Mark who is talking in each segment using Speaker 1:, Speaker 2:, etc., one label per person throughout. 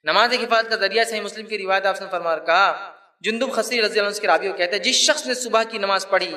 Speaker 1: نماز حفاظت کا ذریعہ صحیح مسلم کی روایت آپ نے فرمایا کہا، جندب خصری رضی اللہ عنہ اس کے راوی کو کہتے ہیں، جس شخص نے صبح کی نماز پڑھی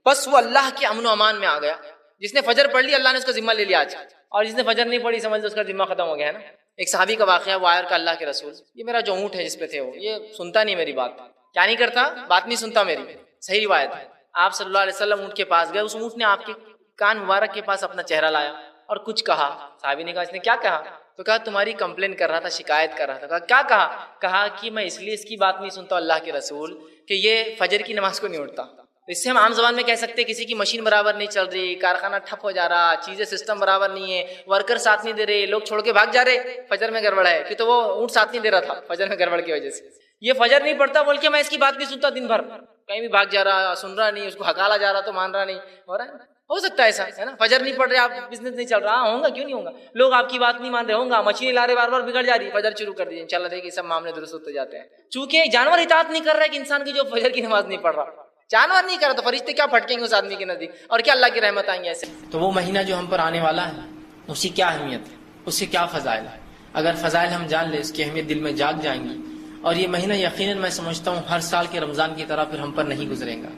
Speaker 1: بس وہ اللہ کے امن و امان میں آ گیا۔ جس نے فجر پڑھ لی اللہ نے اس کا ذمہ لے لیا آج، اور جس نے فجر نہیں پڑھی سمجھ لو اس کا ذمہ ختم ہو گیا ہے نا۔ ایک صحابی کا واقعہ، وہ آیا کہ اللہ کے رسول، یہ میرا جو اونٹ ہے جس پہ تھے وہ یہ سنتا نہیں میری بات، کیا نہیں کرتا، بات نہیں سنتا میری، صحیح روایت ہے۔ آپ صلی اللہ علیہ وسلم اونٹ کے پاس گئے، اس اونٹ نے آپ کے کان مبارک کے پاس اپنا چہرہ لایا اور کچھ کہا۔ صحابی نے کہا اس نے کیا کہا؟ تو کہا تمہاری کمپلین کر رہا تھا، شکایت کر رہا تھا۔ کہا کیا کہا؟ کہا کہ میں اس لیے اس کی بات نہیں سنتا اللہ کے رسول کہ یہ فجر کی نماز کو نہیں اٹھتا۔ اس سے ہم عام زبان میں کہہ سکتے ہیں کسی کی مشین برابر نہیں چل رہی، کارخانہ ٹھپ ہو جا رہا، چیزیں سسٹم برابر نہیں ہے، ورکر ساتھ نہیں دے رہے، لوگ چھوڑ کے بھاگ جا رہے، فجر میں گڑبڑ ہے، کہ تو وہ اونٹ ساتھ نہیں دے رہا تھا فجر میں گڑبڑ کی وجہ سے۔ یہ فجر نہیں پڑتا بول کے میں اس کی بات نہیں سنتا، دن بھر کہیں بھی بھاگ جا رہا، سن رہا نہیں، اس کو ہکالا جا رہا تو مان رہا نہیں، ہو رہا ہے، ہو سکتا ہے ایسا ہے نا۔ فجر نہیں پڑھ رہے آپ، بزنس نہیں چل رہا، ہوگا کیوں نہیں ہوگا، لوگ آپ کی بات نہیں مان رہے ہوں گا، مشین لا رہے بار بار بگڑ جا رہی، فجر شروع کر دیجیے، انشاءاللہ دیکھیے سب معاملے درست ہوتے جاتے ہیں۔ چونکہ جانور اطاعت نہیں کر رہا ہے کہ انسان کی جو فجر کی نماز نہیں پڑھ رہا، جانور نہیں کر رہا تو فرشتے کیا پھٹکیں گے اس آدمی کے نزدیک، اور کیا اللہ کی رحمت آئیں گے ایسے۔ تو وہ مہینہ جو ہم پر آنے والا ہے اس کی کیا اہمیت ہے، اس سے کیا فضائل ہے، اگر فضائل ہم جان لیں اس کی اہمیت دل میں جاگ جائیں گی، اور یہ مہینہ یقیناً میں سمجھتا ہوں ہر سال کے رمضان کی طرح پھر ہم پر نہیں گزرے گا،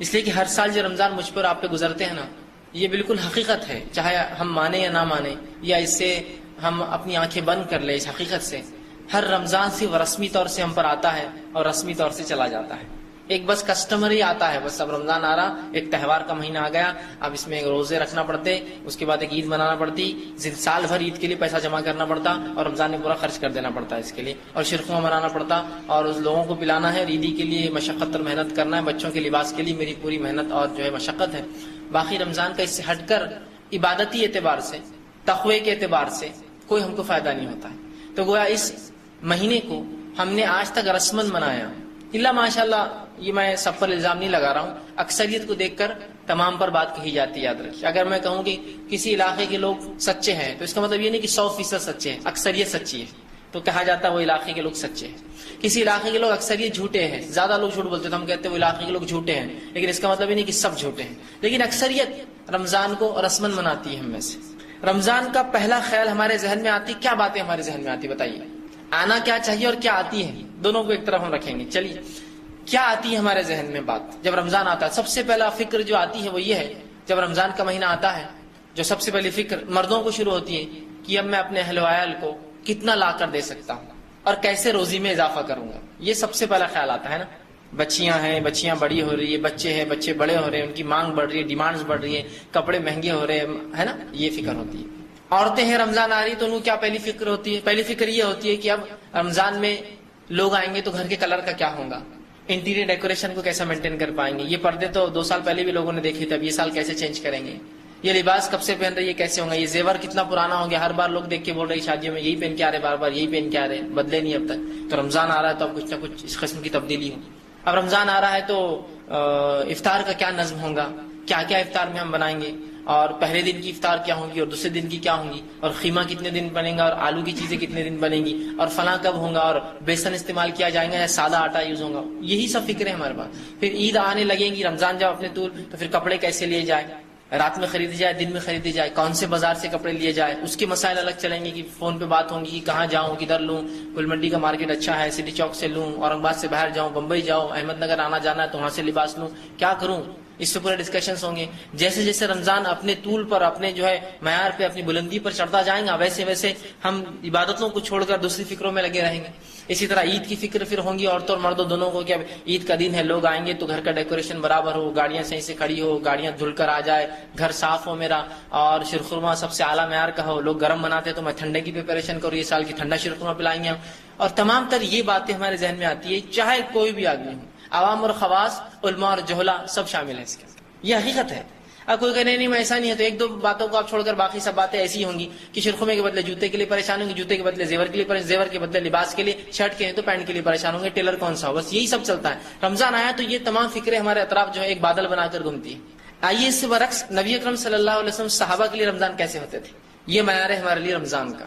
Speaker 1: اس لیے کہ ہر سال جو رمضان مجھ پر آپ پہ گزرتے ہیں نا، یہ بالکل حقیقت ہے، چاہے ہم مانیں یا نہ مانیں، یا اس سے ہم اپنی آنکھیں بند کر لیں، اس حقیقت سے ہر رمضان صرف رسمی طور سے ہم پر آتا ہے اور رسمی طور سے چلا جاتا ہے، ایک بس کسٹمر ہی آتا ہے، بس اب رمضان آ رہا، ایک تہوار کا مہینہ آ گیا، اب اس میں ایک روزے رکھنا پڑتے، اس کے بعد ایک عید منانا پڑتی، سال بھر عید کے لیے پیسہ جمع کرنا پڑتا اور رمضان میں پورا خرچ کر دینا پڑتا ہے اس کے لیے، اور شرخواں منانا پڑتا اور اس لوگوں کو پلانا ہے، عیدی کے لیے مشقت اور محنت کرنا ہے، بچوں کے لباس کے لیے میری پوری محنت اور جو ہے مشقت ہے۔ باقی رمضان کا اس سے ہٹ کر عبادتی اعتبار سے، تقوی کے اعتبار سے کوئی ہم کو فائدہ نہیں ہوتا ہے، تو گویا اس مہینے کو ہم نے آج تک رسمن منایا، اللہ ماشاءاللہ، یہ میں سب پر الزام نہیں لگا رہا ہوں، اکثریت کو دیکھ کر تمام پر بات کہی جاتی ہے، یاد رکھیے، اگر میں کہوں کہ کسی علاقے کے لوگ سچے ہیں تو اس کا مطلب یہ نہیں کہ 100% سچے ہیں، اکثریت سچی ہے، تو کہا جاتا ہے وہ علاقے کے لوگ سچے ہیں۔ کسی علاقے کے لوگ اکثریت جھوٹے ہیں، زیادہ لوگ جھوٹ بولتے ہیں تو ہم کہتے ہیں وہ علاقے کے لوگ جھوٹے ہیں، لیکن اس کا مطلب یہ نہیں کہ سب جھوٹے ہیں، لیکن اکثریت رمضان کو رسمن مناتی ہے ہم میں سے۔ رمضان کا پہلا خیال ہمارے ذہن میں آتی، کیا باتیں ہمارے ذہن میں آتی بتائیے، آنا کیا چاہیے اور کیا آتی ہے، دونوں کو ایک طرف ہم رکھیں گے۔ چلیے کیا آتی ہے ہمارے ذہن میں بات جب رمضان آتا ہے؟ سب سے پہلا فکر جو آتی ہے وہ یہ ہے، جب رمضان کا مہینہ آتا ہے جو سب سے پہلی فکر مردوں کو شروع ہوتی ہے کہ اب میں اپنے اہل و عیال کو کتنا لا کر دے سکتا ہوں اور کیسے روزی میں اضافہ کروں گا، یہ سب سے پہلا خیال آتا ہے نا۔ بچیاں ہیں، بچیاں بڑی ہو رہی ہے، بچے ہیں، بچے بڑے ہو رہے ہیں، ان کی مانگ بڑھ رہی ہے، ڈیمانڈز بڑھ رہی ہے، کپڑے مہنگے ہو رہے ہیں، ہے نا، یہ فکر ہوتی ہے۔ عورتیں ہیں، رمضان آ رہی تو ان کو کیا پہلی فکر ہوتی ہے؟ پہلی فکر یہ ہوتی ہے کہ اب رمضان میں لوگ آئیں گے تو گھر کے کلر کا کیا ہوگا، انٹیریئر ڈیکوریشن کو کیسا مینٹین کر پائیں گے، یہ پردے تو 2 سال پہلے بھی لوگوں نے دیکھے تھے، اب یہ سال کیسے چینج کریں گے، یہ لباس کب سے پہن رہے یہ کیسے ہوگا، یہ زیور کتنا پرانا ہو گیا، ہر بار لوگ دیکھ کے بول رہے شادیوں میں یہی پہن کے آ رہے، بار بار یہی پہن کے آ رہے، بدلے نہیں اب تک، تو رمضان آ رہا ہے تو اب کچھ نہ کچھ اس قسم کی تبدیلی ہو۔ اب رمضان آ رہا ہے تو افطار کا کیا نظم ہوگا، کیا کیا افطار میں ہم بنائیں گے، اور پہلے دن کی افطار کیا ہوگی اور دوسرے دن کی کیا ہوگی، اور خیمہ کتنے دن بنے گا، اور آلو کی چیزیں کتنے دن بنیں گی، اور فلاں کب ہوگا، اور بیسن استعمال کیا جائے گا یا سادہ آٹا یوز ہوگا، یہی سب فکریں ہمارے پاس۔ پھر عید آنے لگیں گی، رمضان جب اپنے طول، تو پھر کپڑے کیسے لیے جائے، رات میں خریدے جائے دن میں خریدے جائے، کون سے بازار سے کپڑے لیے جائے، اس کے مسائل الگ چلیں گے کہ فون پہ بات ہوں گی کہ کہاں جاؤں، کدھر لوں، گل منڈی کا مارکیٹ اچھا ہے، سٹی چوک سے لوں، اورنگ آباد سے باہر جاؤں، بمبئی جاؤں، احمد نگر آنا جانا ہے تو وہاں سے لباس لوں، کیا کروں، اس سے پورے ڈسکشنز ہوں گے۔ جیسے جیسے رمضان اپنے طول پر، اپنے جو ہے معیار پہ، اپنی بلندی پر چڑھتا جائیں گا، ویسے ویسے ہم عبادتوں کو چھوڑ کر دوسری فکروں میں لگے رہیں گے۔ اسی طرح عید کی فکر پھر ہوں گی عورتوں اور مردوں دونوں کو کہ اب عید کا دن ہے، لوگ آئیں گے تو گھر کا ڈیکوریشن برابر ہو، گاڑیاں صحیح سے کھڑی ہو، گاڑیاں دھل کر آ جائے، گھر صاف ہو میرا، اور شیرخرما سب سے اعلیٰ معیار کا ہو، لوگ گرم بناتے تو میں ٹھنڈے کی پریپریشن کروں، یہ سال کی ٹھنڈا شیرخرما پلائیں گے ہم، اور تمام تر یہ باتیں ہمارے ذہن میں آتی ہے، چاہے کوئی بھی آدمی ہو، عوام اور خواص، علماء اور جہلا، سب شامل ہیں اس کے، یہ حقیقت ہے۔ اب کوئی کہنے نہیں میں ایسا نہیں ہے، تو 1-2 باتوں کو آپ چھوڑ کر باقی سب باتیں ایسی ہوں گی کہ شرخمے کے بدلے جوتے کے لیے پریشان ہوں گے، جوتے کے بدلے زیور کے لیے پریشان، زیور کے بدلے لباس کے لیے، شرٹ کے ہیں تو پینٹ کے لیے پریشان ہوں گے، ٹیلر کون سا ہو، بس یہی سب چلتا ہے۔ رمضان آیا تو یہ تمام فکریں ہمارے اطراف جو ہے ایک بادل بنا کر گھومتی ہیں۔ آئیے اس سے برعکس نبی اکرم صلی اللہ علیہ وسلم صحابہ کے لیے رمضان کیسے ہوتے تھے، یہ معیار ہے ہمارے لیے رمضان کا۔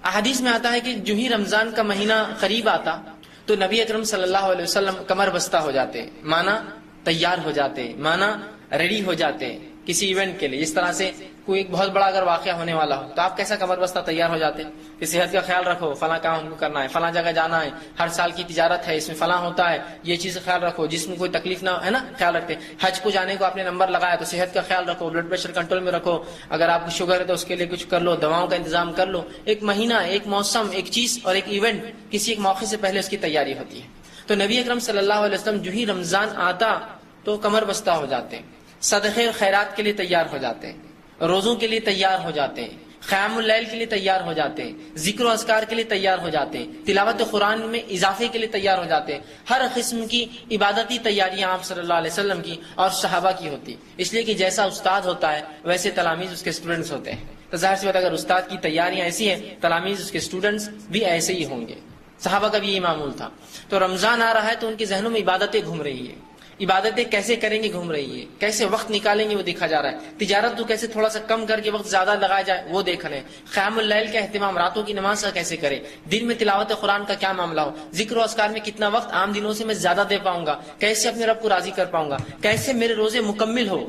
Speaker 1: احادیث میں آتا ہے کہ جو ہی رمضان کا مہینہ قریب آتا تو نبی اکرم صلی اللہ علیہ وسلم کمر بستہ ہو جاتے، مانا تیار ہو جاتے، مانا ریڈی ہو جاتے کسی ایونٹ کے لیے، اس طرح سے کوئی ایک بہت بڑا اگر واقعہ ہونے والا ہو تو آپ کیسا کمر بستہ تیار ہو جاتے ہیں کہ صحت کا خیال رکھو، فلاں کام ہم کو کرنا ہے، فلاں جگہ جانا ہے، ہر سال کی تجارت ہے، اس میں فلاں ہوتا ہے، یہ چیز خیال رکھو، جس میں کوئی تکلیف نہ ہے نا، خیال رکھتے ہیں۔ حج کو جانے کو آپ نے نمبر لگایا تو صحت کا خیال رکھو، بلڈ پریشر کنٹرول میں رکھو، اگر آپ کو شوگر ہے تو اس کے لیے کچھ کر لو، دواؤں کا انتظام کر لو۔ ایک مہینہ، ایک موسم، ایک چیز اور ایک ایونٹ، کسی ایک موقع سے پہلے اس کی تیاری ہوتی ہے۔ تو نبی اکرم صلی اللہ علیہ وسلم جو ہی رمضان آتا تو کمر بستہ ہو جاتے ہیں، صدقے اور خیرات کے لیے تیار ہو جاتے ہیں، روزوں کے لیے تیار ہو جاتے ہیں، قیام اللیل کے لیے تیار ہو جاتے ہیں، ذکر و اذکار کے لیے تیار ہو جاتے ہیں، تلاوت قرآن میں اضافے کے لیے تیار ہو جاتے ہیں۔ ہر قسم کی عبادتی تیاریاں آپ صلی اللہ علیہ وسلم کی اور صحابہ کی ہوتی، اس لیے کہ جیسا استاد ہوتا ہے ویسے تلاميذ اس کے اسٹوڈنٹس ہوتے ہیں۔ تو ظاہر سی بات اگر استاد کی تیاریاں ایسی ہیں، تلاميذ اس کے اسٹوڈنٹس بھی ایسے ہی ہوں گے۔ صحابہ کا بھی یہ معمول تھا۔ تو رمضان آ رہا ہے تو ان کے ذہنوں میں عبادتیں گھوم رہی ہے، عبادتیں کیسے کریں گے گھوم رہی ہے، کیسے وقت نکالیں گے وہ دیکھا جا رہا ہے، تجارت تو کیسے تھوڑا سا کم کر کے وقت زیادہ لگایا جائے وہ دیکھ رہے ہیں، قیام اللیل کا اہتمام، راتوں کی نماز کا کیسے کریں، دن میں تلاوت قرآن کا کیا معاملہ ہو، ذکر و اذکار میں کتنا وقت عام دنوں سے میں زیادہ دے پاؤں گا، کیسے اپنے رب کو راضی کر پاؤں گا، کیسے میرے روزے مکمل ہو،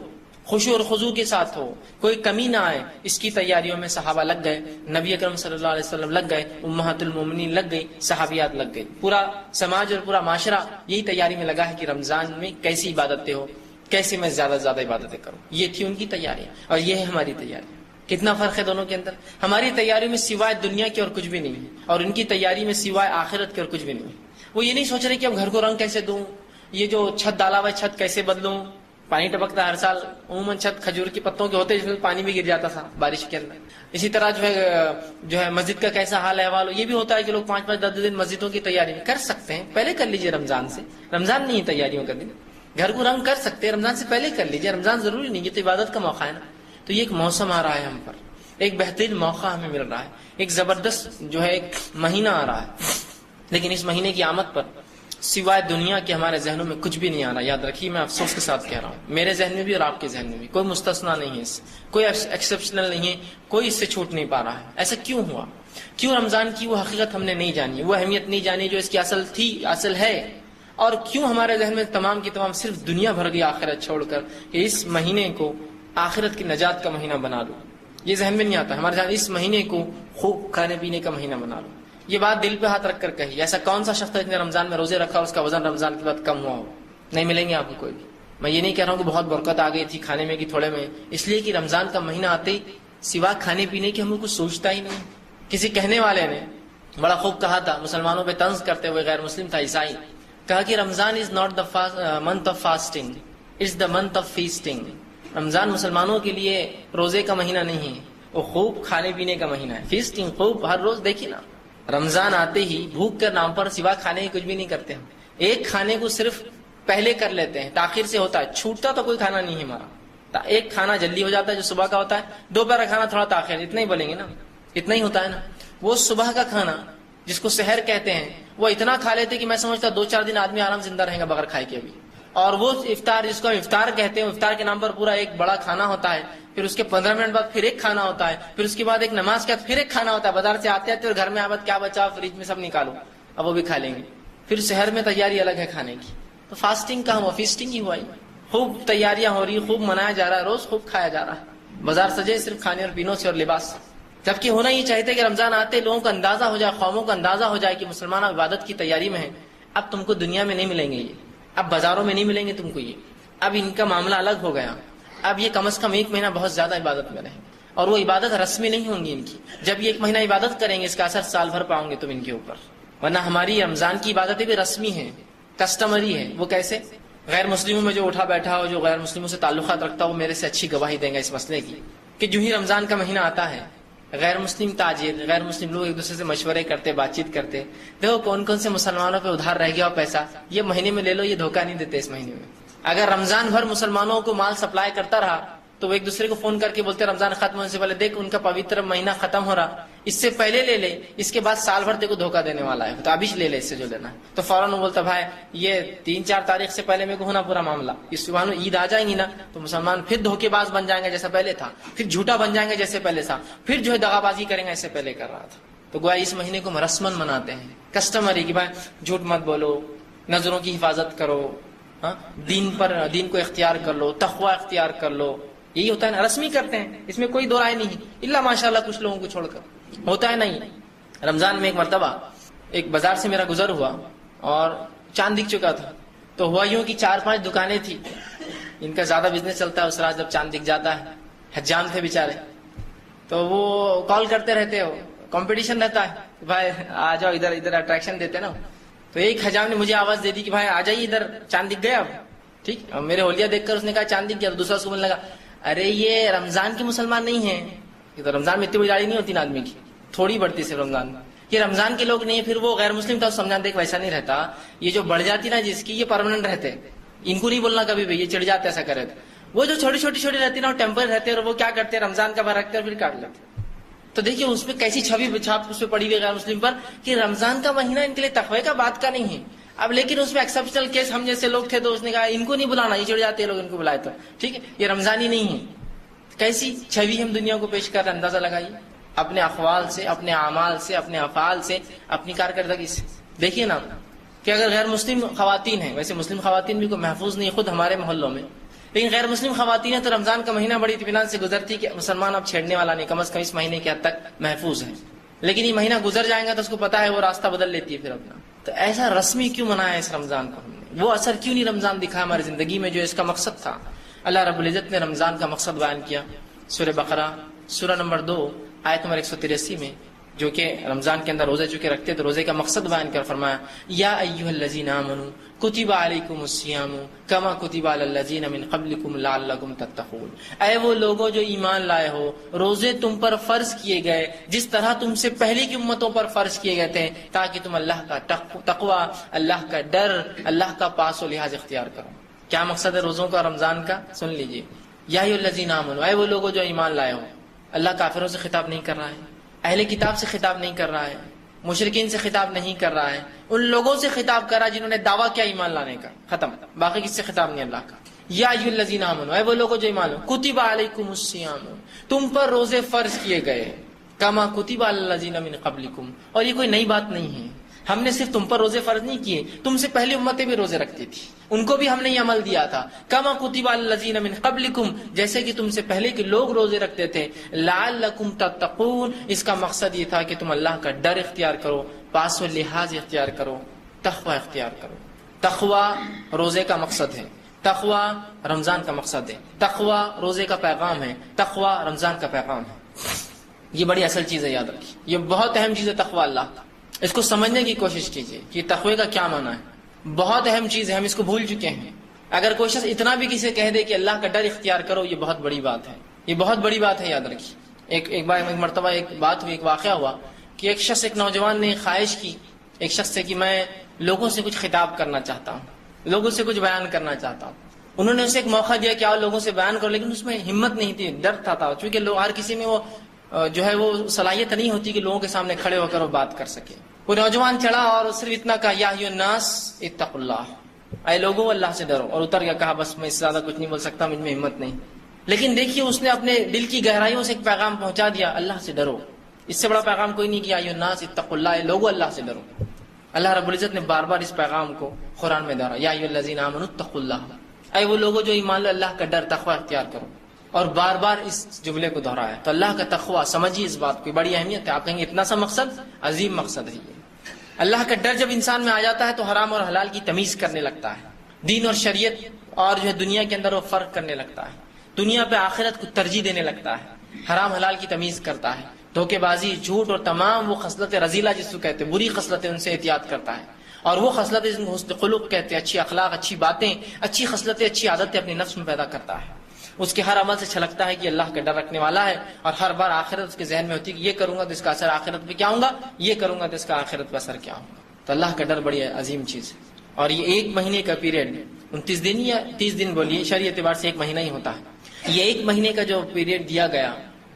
Speaker 1: خشوع اور خضوع کے ساتھ ہو، کوئی کمی نہ آئے۔ اس کی تیاریوں میں صحابہ لگ گئے، نبی اکرم صلی اللہ علیہ وسلم لگ گئے، امہات المومنین لگ گئی، صحابیات لگ گئی، پورا سماج اور پورا معاشرہ یہی تیاری میں لگا ہے کہ رمضان میں کیسی عبادتیں ہو، کیسے میں زیادہ سے زیادہ عبادتیں کروں۔ یہ تھی ان کی تیاریاں اور یہ ہے ہماری تیاری۔ کتنا فرق ہے دونوں کے اندر؟ ہماری تیاری میں سوائے دنیا کے اور کچھ بھی نہیں ہے، اور ان کی تیاری میں سوائے آخرت کے اور کچھ بھی نہیں ہے۔ وہ یہ نہیں سوچ رہے کہ اب گھر کو رنگ کیسے دوں، یہ جو چھت ڈالا ہوا ہے چھت کیسے بدلوں، پانی ٹپکتا ہر سال، عموماً چھت کھجور کے پتوں کے ہوتے جس میں پانی بھی گر جاتا تھا بارش کے اندر۔ اسی طرح جو ہے مسجد کا کیسا حال احوال ہو، یہ بھی ہوتا ہے کہ لوگ 5-5 10 دن مسجدوں کی تیاری کر سکتے ہیں، پہلے کر لیجئے رمضان سے، رمضان نہیں ہے تیاریوں کا دن، گھر کو رنگ کر سکتے ہیں، رمضان سے پہلے کر لیجئے، رمضان ضروری نہیں، یہ تو عبادت کا موقع ہے نا۔ تو یہ ایک موسم آ رہا ہے ہم پر، ایک بہترین موقع ہمیں مل رہا ہے، ایک زبردست جو ہے ایک مہینہ آ رہا ہے، لیکن اس مہینے کی آمد پر سوائے دنیا کے ہمارے ذہنوں میں کچھ بھی نہیں آ رہا۔ یاد رکھیے، میں افسوس کے ساتھ کہہ رہا ہوں، میرے ذہن میں بھی اور آپ کے ذہن میں بھی، کوئی مستثنا نہیں ہے، اس کوئی ایکسیپشنل نہیں ہے، کوئی اس سے چھوٹ نہیں پا رہا ہے۔ ایسا کیوں ہوا؟ کیوں رمضان کی وہ حقیقت ہم نے نہیں جانی، وہ اہمیت نہیں جانی جو اس کی اصل تھی، اصل ہے، اور کیوں ہمارے ذہن میں تمام کی تمام صرف دنیا بھر گئی آخرت چھوڑ کر کہ اس مہینے کو آخرت کی نجات کا مہینہ بنا لو۔ یہ ذہن میں نہیں آتا ہمارے ذہن، اس مہینے کو خوب کھانے پینے کا مہینہ بنا لو۔ یہ بات دل پہ ہاتھ رکھ کر کہی، ایسا کون سا شخص ہے جس نے رمضان میں روزے رکھا اور اس کا وزن رمضان کے بعد کم ہوا ہو؟ نہیں ملیں گے آپ کو کوئی بھی۔ میں یہ نہیں کہہ رہا ہوں کہ بہت برکت آ گئی تھی کھانے میں کہ تھوڑے میں، اس لیے کہ رمضان کا مہینہ آتے ہی سوا کھانے پینے کی ہم کچھ سوچتا ہی نہیں۔ کسی کہنے والے نے بڑا خوب کہا تھا، مسلمانوں پہ طنز کرتے ہوئے، غیر مسلم تھا، عیسائی، کہا کہ Ramzan is not the month of fasting, it's the month of feasting. Ramzan مسلمانوں کے لیے روزے کا مہینہ نہیں ہے، وہ خوب کھانے پینے کا مہینہ ہے، فیسٹنگ، خوب ہر روز۔ دیکھیے نا، رمضان آتے ہی بھوک کے نام پر سوا کھانے کی کچھ بھی نہیں کرتے ہم، ایک کھانے کو صرف پہلے کر لیتے ہیں، تاخیر سے ہوتا ہے، چھوٹتا تو کوئی کھانا نہیں ہے ہمارا، ایک کھانا جلدی ہو جاتا ہے جو صبح کا ہوتا ہے، دوپہر کا کھانا تھوڑا تاخیر، اتنا ہی بولیں گے نا، اتنا ہی ہوتا ہے نا۔ وہ صبح کا کھانا جس کو سحر کہتے ہیں، وہ اتنا کھا لیتے کہ میں سمجھتا 2-4 دن آدمی آرام زندہ رہے گا بغیر کھائے کے بھی۔ اور وہ افطار جس کو ہم افطار کہتے ہیں، افطار کے نام پر پورا ایک بڑا کھانا ہوتا ہے، پھر اس کے 15 منٹ بعد پھر ایک کھانا ہوتا ہے، پھر اس کے بعد ایک نماز کے بعد پھر ایک کھانا ہوتا ہے، بازار سے آتے آتے اور گھر میں آباد کیا بچا فریج میں سب نکالو، اب وہ بھی کھا لیں گے، پھر شہر میں تیاری الگ ہے کھانے کی۔ تو فاسٹنگ کا ہوا، فیسٹنگ ہی ہوا ہی، خوب تیاریاں ہو رہی، خوب منایا جا رہا ہے، روز خوب کھایا جا رہا ہے، بازار سجے صرف کھانے اور پینوں سے اور لباس سے۔ جبکہ ہونا یہ چاہتے کہ رمضان آتے لوگوں کو اندازہ ہو جائے، قوموں کو اندازہ ہو جائے کہ مسلمان عبادت کی تیاری میں ہیں، اب تم کو دنیا میں نہیں ملیں گے یہ، اب بازاروں میں نہیں ملیں گے تم کو یہ، اب ان کا معاملہ الگ ہو گیا، اب یہ کم از کم 1 مہینہ بہت زیادہ عبادت میں رہیں، اور وہ عبادت رسمی نہیں ہوں گی ان کی، جب یہ 1 مہینہ عبادت کریں گے اس کا اثر سال بھر پاؤں گے تم ان کے اوپر۔ ورنہ ہماری رمضان کی عبادتیں بھی رسمی ہیں، کسٹمری ہیں۔ وہ کیسے؟ غیر مسلموں میں جو اٹھا بیٹھا ہو، جو غیر مسلموں سے تعلقات رکھتا ہو، وہ میرے سے اچھی گواہی دیں گا اس مسئلے کی کہ جو ہی رمضان کا مہینہ آتا ہے، غیر مسلم تاجر، غیر مسلم لوگ ایک دوسرے سے مشورے کرتے، بات چیت کرتے، دیکھو کون کون سے مسلمانوں پہ ادھار رہ گیا ہو پیسہ، یہ مہینے میں لے لو، یہ دھوکہ نہیں دیتے اس مہینے میں۔ اگر رمضان بھر مسلمانوں کو مال سپلائی کرتا رہا تو وہ ایک دوسرے کو فون کر کے بولتے رمضان ختم ہونے سے پہلے، دیکھ ان کا پوتر مہینہ ختم ہو رہا، اس سے پہلے لے لے، اس کے بعد سال بھر تیرے کو دھوکہ دینے والا ہے، تو ابھی لے لے اس سے جو لینا ہے۔ تو فوراً وہ بولتا بھائی یہ 3-4 تاریخ سے پہلے میرے کو ہونا پورا معاملہ، اس صبح عید آ جائیں گی نا تو مسلمان پھر دھوکے باز بن جائیں گے جیسا پہلے تھا، پھر جھوٹا بن جائیں گے جیسے پہلے تھا، پھر جو ہے دغا بازی کریں گے ایسے پہلے کر رہا تھا۔ تو گویا اس مہینے کو رسمن مناتے ہیں، کسٹمری کہ بھائی جھوٹ مت بولو، نظروں کی حفاظت کرو، دین کو اختیار کر لو، تقوی اختیار کر لو، یہی ہوتا ہے نا, رسمی کرتے ہیں, اس میں کوئی دو رائے نہیں, الا ماشاءاللہ کچھ لوگوں کو چھوڑ کر ہوتا ہے نہیں. رمضان میں ایک مرتبہ ایک بازار سے میرا گزر ہوا اور چاند دکھ چکا تھا. تو ہوا یوں کہ 4-5 دکانیں تھی, ان کا زیادہ بزنس چلتا ہے اس رات جب چاند دکھ جاتا ہے. حجام تھے بیچارے, تو وہ کال کرتے رہتے ہو, کمپٹیشن رہتا ہے بھائی آ جاؤ ادھر, ادھر اٹریکشن دیتے نا. تو ایک حجام نے مجھے آواز دے دی کہ بھائی آ جائیے ادھر, چاند دکھ گیا اب. ٹھیک, اب میرے ہولیا دیکھ کر اس نے کہا چاند دکھ گیا. تو دوسرا اس کو بولنے لگا ارے یہ رمضان کے مسلمان نہیں ہیں, یہ تو رمضان میں اتنی بڑی داڑھی نہیں ہوتی نا آدمی کی, تھوڑی بڑھتی صرف رمضان میں, یہ رمضان کے لوگ نہیں ہیں. پھر وہ غیر مسلم تھا, سمجھا دیکھ ویسا نہیں رہتا, یہ جو بڑھ جاتی نا جس کی, یہ پرماننٹ رہتے, ان کو نہیں بولنا کبھی بھی یہ چڑھ جاتے ایسا کرے. وہ جو چھوٹی چھوٹی رہتی نا وہ ٹیمپر رہتے, اور وہ کیا کرتے ہیں رمضان کا بھر رکھتے اور پھر کاٹ لیتے. تو دیکھیے اس میں کیسی چھوی چھاپ اس پہ پڑی ہوئی غیر مسلم پر کہ رمضان کا مہینہ ان کے لیے تقوی کا بات کا نہیں ہے. اب لیکن اس میں ایکسپشنل کیس ہم جیسے لوگ تھے تو اس نے کہا ان کو نہیں بلانا, یہ چڑھ جاتے ہیں لوگ, ان کو بلائے تو ٹھیک ہے, یہ رمضان ہی نہیں ہے. کیسی چھوی ہم دنیا کو پیش کر رہے, اندازہ لگائیے اپنے اقوال سے, اپنے اعمال سے, اپنے افعال سے, اپنی کارکردگی سے. دیکھیے نا کہ اگر غیر مسلم خواتین ہیں, ویسے مسلم خواتین بھی کوئی محفوظ نہیں خود ہمارے محلوں میں, لیکن غیر مسلم خواتین ہیں تو رمضان کا مہینہ بڑی اطمینان سے گزرتی کہ مسلمان اب چھیڑنے والا نہیں, کم از کم اس مہینے کی حد تک محفوظ ہے. لیکن یہ مہینہ گزر جائے گا تو اس کو پتا ہے وہ راستہ بدل لیتی ہے پھر اپنا. تو ایسا رسمی کیوں منایا اس رمضان کو ہم نے, وہ اثر کیوں نہیں رمضان دکھا ہماری زندگی میں جو اس کا مقصد تھا. اللہ رب العزت نے رمضان کا مقصد بیان کیا سورہ بقرہ سورہ نمبر 2 آیت نمبر 183 میں, جو کہ رمضان کے اندر روزے چکے رکھتے تو روزے کا مقصد بیان کر فرمایا یا ایھا الذین آمنوا کتب علیکم الصیام کما کتب علی الذین من قبلکم لعلکم تتقون. اے وہ لوگوں جو ایمان لائے ہو, روزے تم پر فرض کیے گئے جس طرح تم سے پہلے کی امتوں پر فرض کیے گئے تھے, تاکہ تم اللہ کا تقوی, اللہ کا ڈر, اللہ کا پاس و لحاظ اختیار کرو. کیا مقصد ہے روزوں کا رمضان کا, سن لیجئے. یا ایھا الذین آمنوا, اے وہ لوگوں جو ایمان لائے ہو. اللہ کافروں سے خطاب نہیں کر رہا ہے, اہل کتاب سے خطاب نہیں کر رہا ہے, مشرکین سے خطاب نہیں کر رہا ہے, ان لوگوں سے خطاب کر رہا ہے جنہوں نے دعویٰ کیا ایمان لانے کا, ختم. باقی کس سے خطاب نہیں اللہ کا. یا ایھا الذین آمنوا, اے وہ لوگوں جو ایمان لو, کتب علیکم الصیام, تم پر روزے فرض کیے گئے, کما کتب علی الذین من قبلکم, اور یہ کوئی نئی بات نہیں ہے. ہم نے صرف تم پر روزے فرض نہیں کیے, تم سے پہلی امتیں بھی روزے رکھتی تھی, ان کو بھی ہم نے یہ عمل دیا تھا. کما کتب علی الذین من قبلکم, جیسے کہ تم سے پہلے کے لوگ روزے رکھتے تھے. لعلکم تتقون, اس کا مقصد یہ تھا کہ تم اللہ کا ڈر اختیار کرو, پاس و لحاظ اختیار کرو, تقوی اختیار کرو. تقوی روزے کا مقصد ہے, تقوی رمضان کا مقصد ہے, تقوی روزے کا پیغام ہے, تقوی رمضان کا پیغام ہے. یہ بڑی اصل چیز ہے, یاد رکھیے, یہ بہت اہم چیز ہے تقوی اللہ کا. اس کو سمجھنے کی کوشش کیجیے کہ تقوی کا کیا معنی ہے. بہت اہم چیز ہے, ہم اس کو بھول چکے ہیں. اگر کوئی شخص اتنا بھی کسی کہہ دے کہ اللہ کا ڈر اختیار کرو, یہ بہت بڑی بات ہے, یہ بہت بڑی بات ہے, یاد رکھیے. ایک بار ایک مرتبہ ایک بات ہوئی, ایک واقعہ ہوا کہ ایک نوجوان نے خواہش کی ایک شخص سے کہ میں لوگوں سے کچھ خطاب کرنا چاہتا ہوں, لوگوں سے کچھ بیان کرنا چاہتا ہوں. انہوں نے اسے ایک موقع دیا کہ آؤ لوگوں سے بیان کرو, لیکن اس میں ہمت نہیں تھی, ڈر تھا, چونکہ ہر کسی میں وہ جو ہے وہ صلاحیت نہیں ہوتی کہ لوگوں کے سامنے کھڑے ہو کر وہ بات کر سکے. وہ نوجوان چڑھا اور صرف اتنا کہا یا ایھا الناس اتقوا اللہ, اے لوگوں اللہ سے ڈرو, اور اتر گیا. کہا بس میں اس سے زیادہ کچھ نہیں بول سکتا, مجھ میں ہمت نہیں. لیکن دیکھیے اس نے اپنے دل کی گہرائیوں سے ایک پیغام پہنچا دیا, اللہ سے ڈرو. اس سے بڑا پیغام کوئی نہیں کہ یا ایھا الناس اتقوا اللہ, اے لوگوں اللہ سے ڈرو. اللہ رب العزت نے بار بار اس پیغام کو قرآن میں دہرایا, یا ایھا الذین آمنوا اتقوا اللہ, اے وہ لوگوں جو ایمان لو اللہ کا ڈر تقوی اختیار کرو, اور بار بار اس جملے کو دہرایا. تو اللہ کا تقوی سمجھیے, اس بات کی بڑی اہمیت ہے. آپ کہیں گے اتنا سا مقصد, عظیم مقصد ہے یہ. اللہ کا ڈر جب انسان میں آ جاتا ہے تو حرام اور حلال کی تمیز کرنے لگتا ہے, دین اور شریعت اور جو ہے دنیا کے اندر وہ فرق کرنے لگتا ہے, دنیا پہ آخرت کو ترجیح دینے لگتا ہے, حرام حلال کی تمیز کرتا ہے, دھوکے بازی, جھوٹ اور تمام وہ خصلت رذیلہ جس کو کہتے ہیں, بری خصلتیں, ان سے احتیاط کرتا ہے. اور وہ خصلتیں جن کو حسن خلق کہتے ہیں, اچھی اخلاق, اچھی باتیں, اچھی خصلتیں, اچھی عادتیں اپنے نفس میں پیدا کرتا ہے. اس کے ہر عمل سے چھلکتا ہے کہ اللہ کا ڈر رکھنے والا ہے, اور ہر بار آخرت اس کے ذہن میں ہوتی ہے کہ یہ کروں گا تو اس کا اثر آخرت پہ کیا ہوگا, یہ کروں گا تو اس کا آخرت پہ اثر کیا ہوگا. تو اللہ کا ڈر بڑی عظیم چیز ہے. اور یہ ایک مہینے کا پیریڈ 29 دن یا 30 دن بولیے, شرعی اعتبار سے ایک مہینہ ہی ہوتا ہے. یہ ایک مہینے کا جو پیریڈ دیا گیا,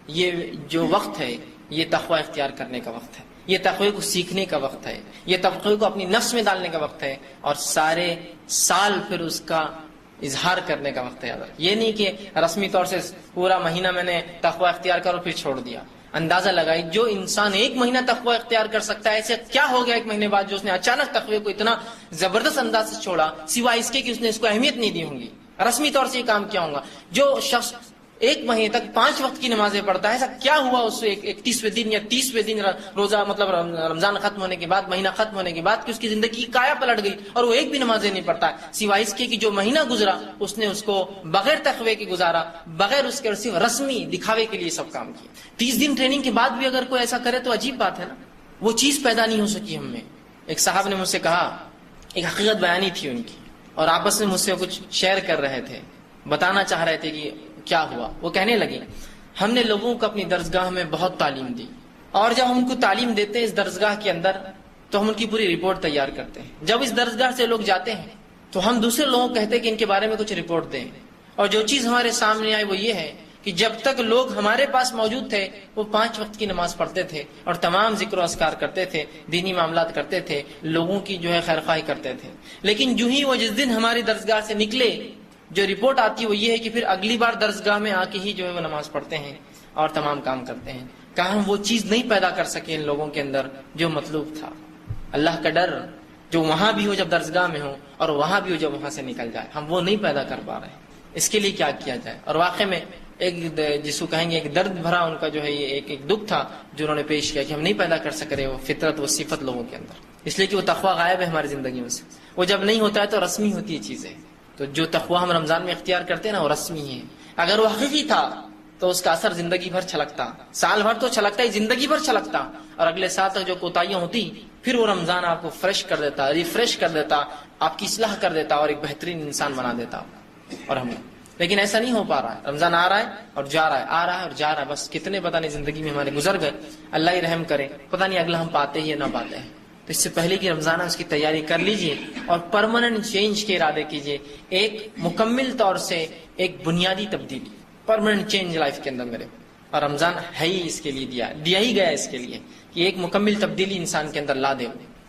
Speaker 1: یہ جو وقت ہے یہ تقوی اختیار کرنے کا وقت ہے, یہ تقوی کو سیکھنے کا وقت ہے, یہ تقوی کو اپنی نفس میں ڈالنے کا وقت ہے, اور سارے سال پھر اس کا اظہار کرنے کا وقت ہے. یاد رکھیں, یہ نہیں کہ رسمی طور سے پورا مہینہ میں نے تقوی اختیار کرو پھر چھوڑ دیا. اندازہ لگائی, جو انسان ایک مہینہ تقوی اختیار کر سکتا ہے, ایسے کیا ہو گیا ایک مہینے بعد جو اس نے اچانک تقوی کو اتنا زبردست انداز سے چھوڑا, سوائے اس کے کہ اس نے اس کو اہمیت نہیں دی ہوں گی, رسمی طور سے یہ کام کیا ہوگا. جو شخص ایک مہینے تک 5 وقت کی نمازیں پڑھتا ہے. ایسا کیا ہوا اس سے 31ویں دن یا 30ویں دن روزہ مطلب رمضان ختم ہونے کے بعد, مہینہ ختم ہونے کے بعد, کہ اس کی زندگی کایا پلٹ گئی اور وہ ایک بھی نمازیں نہیں پڑھتا ہے, سوائے اس کے کہ جو مہینہ گزرا اس نے اس کو بغیر تقوی کے گزارا, بغیر اس کے صرف رسمی دکھاوے کے لیے سب کام کیا. 30 دن ٹریننگ کے بعد بھی اگر کوئی ایسا کرے تو عجیب بات ہے نا. وہ چیز پیدا نہیں ہو سکی ہم میں. ایک صاحب نے مجھ سے کہا, ایک حقیقت بیانی تھی ان کی, اور آپس میں مجھ سے کچھ شیئر کر رہے تھے, بتانا چاہ رہے تھے کہ کیا ہوا. وہ کہنے لگے, ہم نے لوگوں کو اپنی درسگاہ میں بہت تعلیم دی, اور جب ہم ان کو تعلیم دیتے ہیں اس درسگاہ کے اندر تو ہم ان کی پوری رپورٹ تیار کرتے ہیں. جب اس درسگاہ سے لوگ جاتے ہیں تو ہم دوسرے لوگوں کو کہتے ہیں کہ ان کے بارے میں کچھ رپورٹ دیں, اور جو چیز ہمارے سامنے آئی وہ یہ ہے کہ جب تک لوگ ہمارے پاس موجود تھے وہ 5 وقت کی نماز پڑھتے تھے اور تمام ذکر و اذکار کرتے تھے, دینی معاملات کرتے تھے, لوگوں کی جو ہے خیرخواہی کرتے تھے. لیکن جو ہی وہ جس دن ہماری درسگاہ سے نکلے, جو رپورٹ آتی وہ یہ ہے کہ پھر اگلی بار درسگاہ میں آ کے ہی جو ہے وہ نماز پڑھتے ہیں اور تمام کام کرتے ہیں. کہا ہم وہ چیز نہیں پیدا کر سکے ان لوگوں کے اندر جو مطلوب تھا. اللہ کا ڈر جو وہاں بھی ہو جب درسگاہ میں ہو, اور وہاں بھی ہو جب وہاں سے نکل جائے, ہم وہ نہیں پیدا کر پا رہے ہیں. اس کے لیے کیا کیا جائے؟ اور واقع میں ایک جس کو کہیں گے ایک درد بھرا ان کا جو ہے یہ ایک دکھ تھا جو انہوں نے پیش کیا کہ ہم نہیں پیدا کر سک رہے وہ فطرت, وہ صفت لوگوں کے اندر, اس لیے کہ وہ تقویٰ غائب ہے ہماری زندگیوں سے. وہ جب نہیں ہوتا ہے تو رسمی ہوتی ہے چیزیں. تو جو تقویٰ ہم رمضان میں اختیار کرتے ہیں نا وہ رسمی ہے. اگر وہ حقیقی تھا تو اس کا اثر زندگی بھر چھلکتا, سال بھر تو چھلکتا ہی, زندگی بھر چھلکتا, اور اگلے سال تک جو کوتاہیاں ہوتی پھر وہ رمضان آپ کو فریش کر دیتا, ریفریش کر دیتا, آپ کی اصلاح کر دیتا اور ایک بہترین انسان بنا دیتا. اور ہم لیکن ایسا نہیں ہو پا رہا ہے. رمضان آ رہا ہے اور جا رہا ہے, آ رہا ہے اور جا رہا ہے, بس کتنے پتہ نہیں زندگی میں ہمارے گزر گئے. اللہ ہی رحم کرے, پتہ نہیں اگلا ہم پاتے ہی یا نہ پاتے ہیں. تو اس سے پہلے کہ رمضان ہے اس کی تیاری کر لیجئے اور پرماننٹ چینج کے ارادے کیجئے, ایک مکمل طور سے ایک بنیادی تبدیلی, پرماننٹ چینج لائف کے اندر میرے. اور رمضان ہے ہی اس کے لیے, دیا ہی گیا اس کے لیے کہ ایک مکمل تبدیلی انسان کے اندر لا دے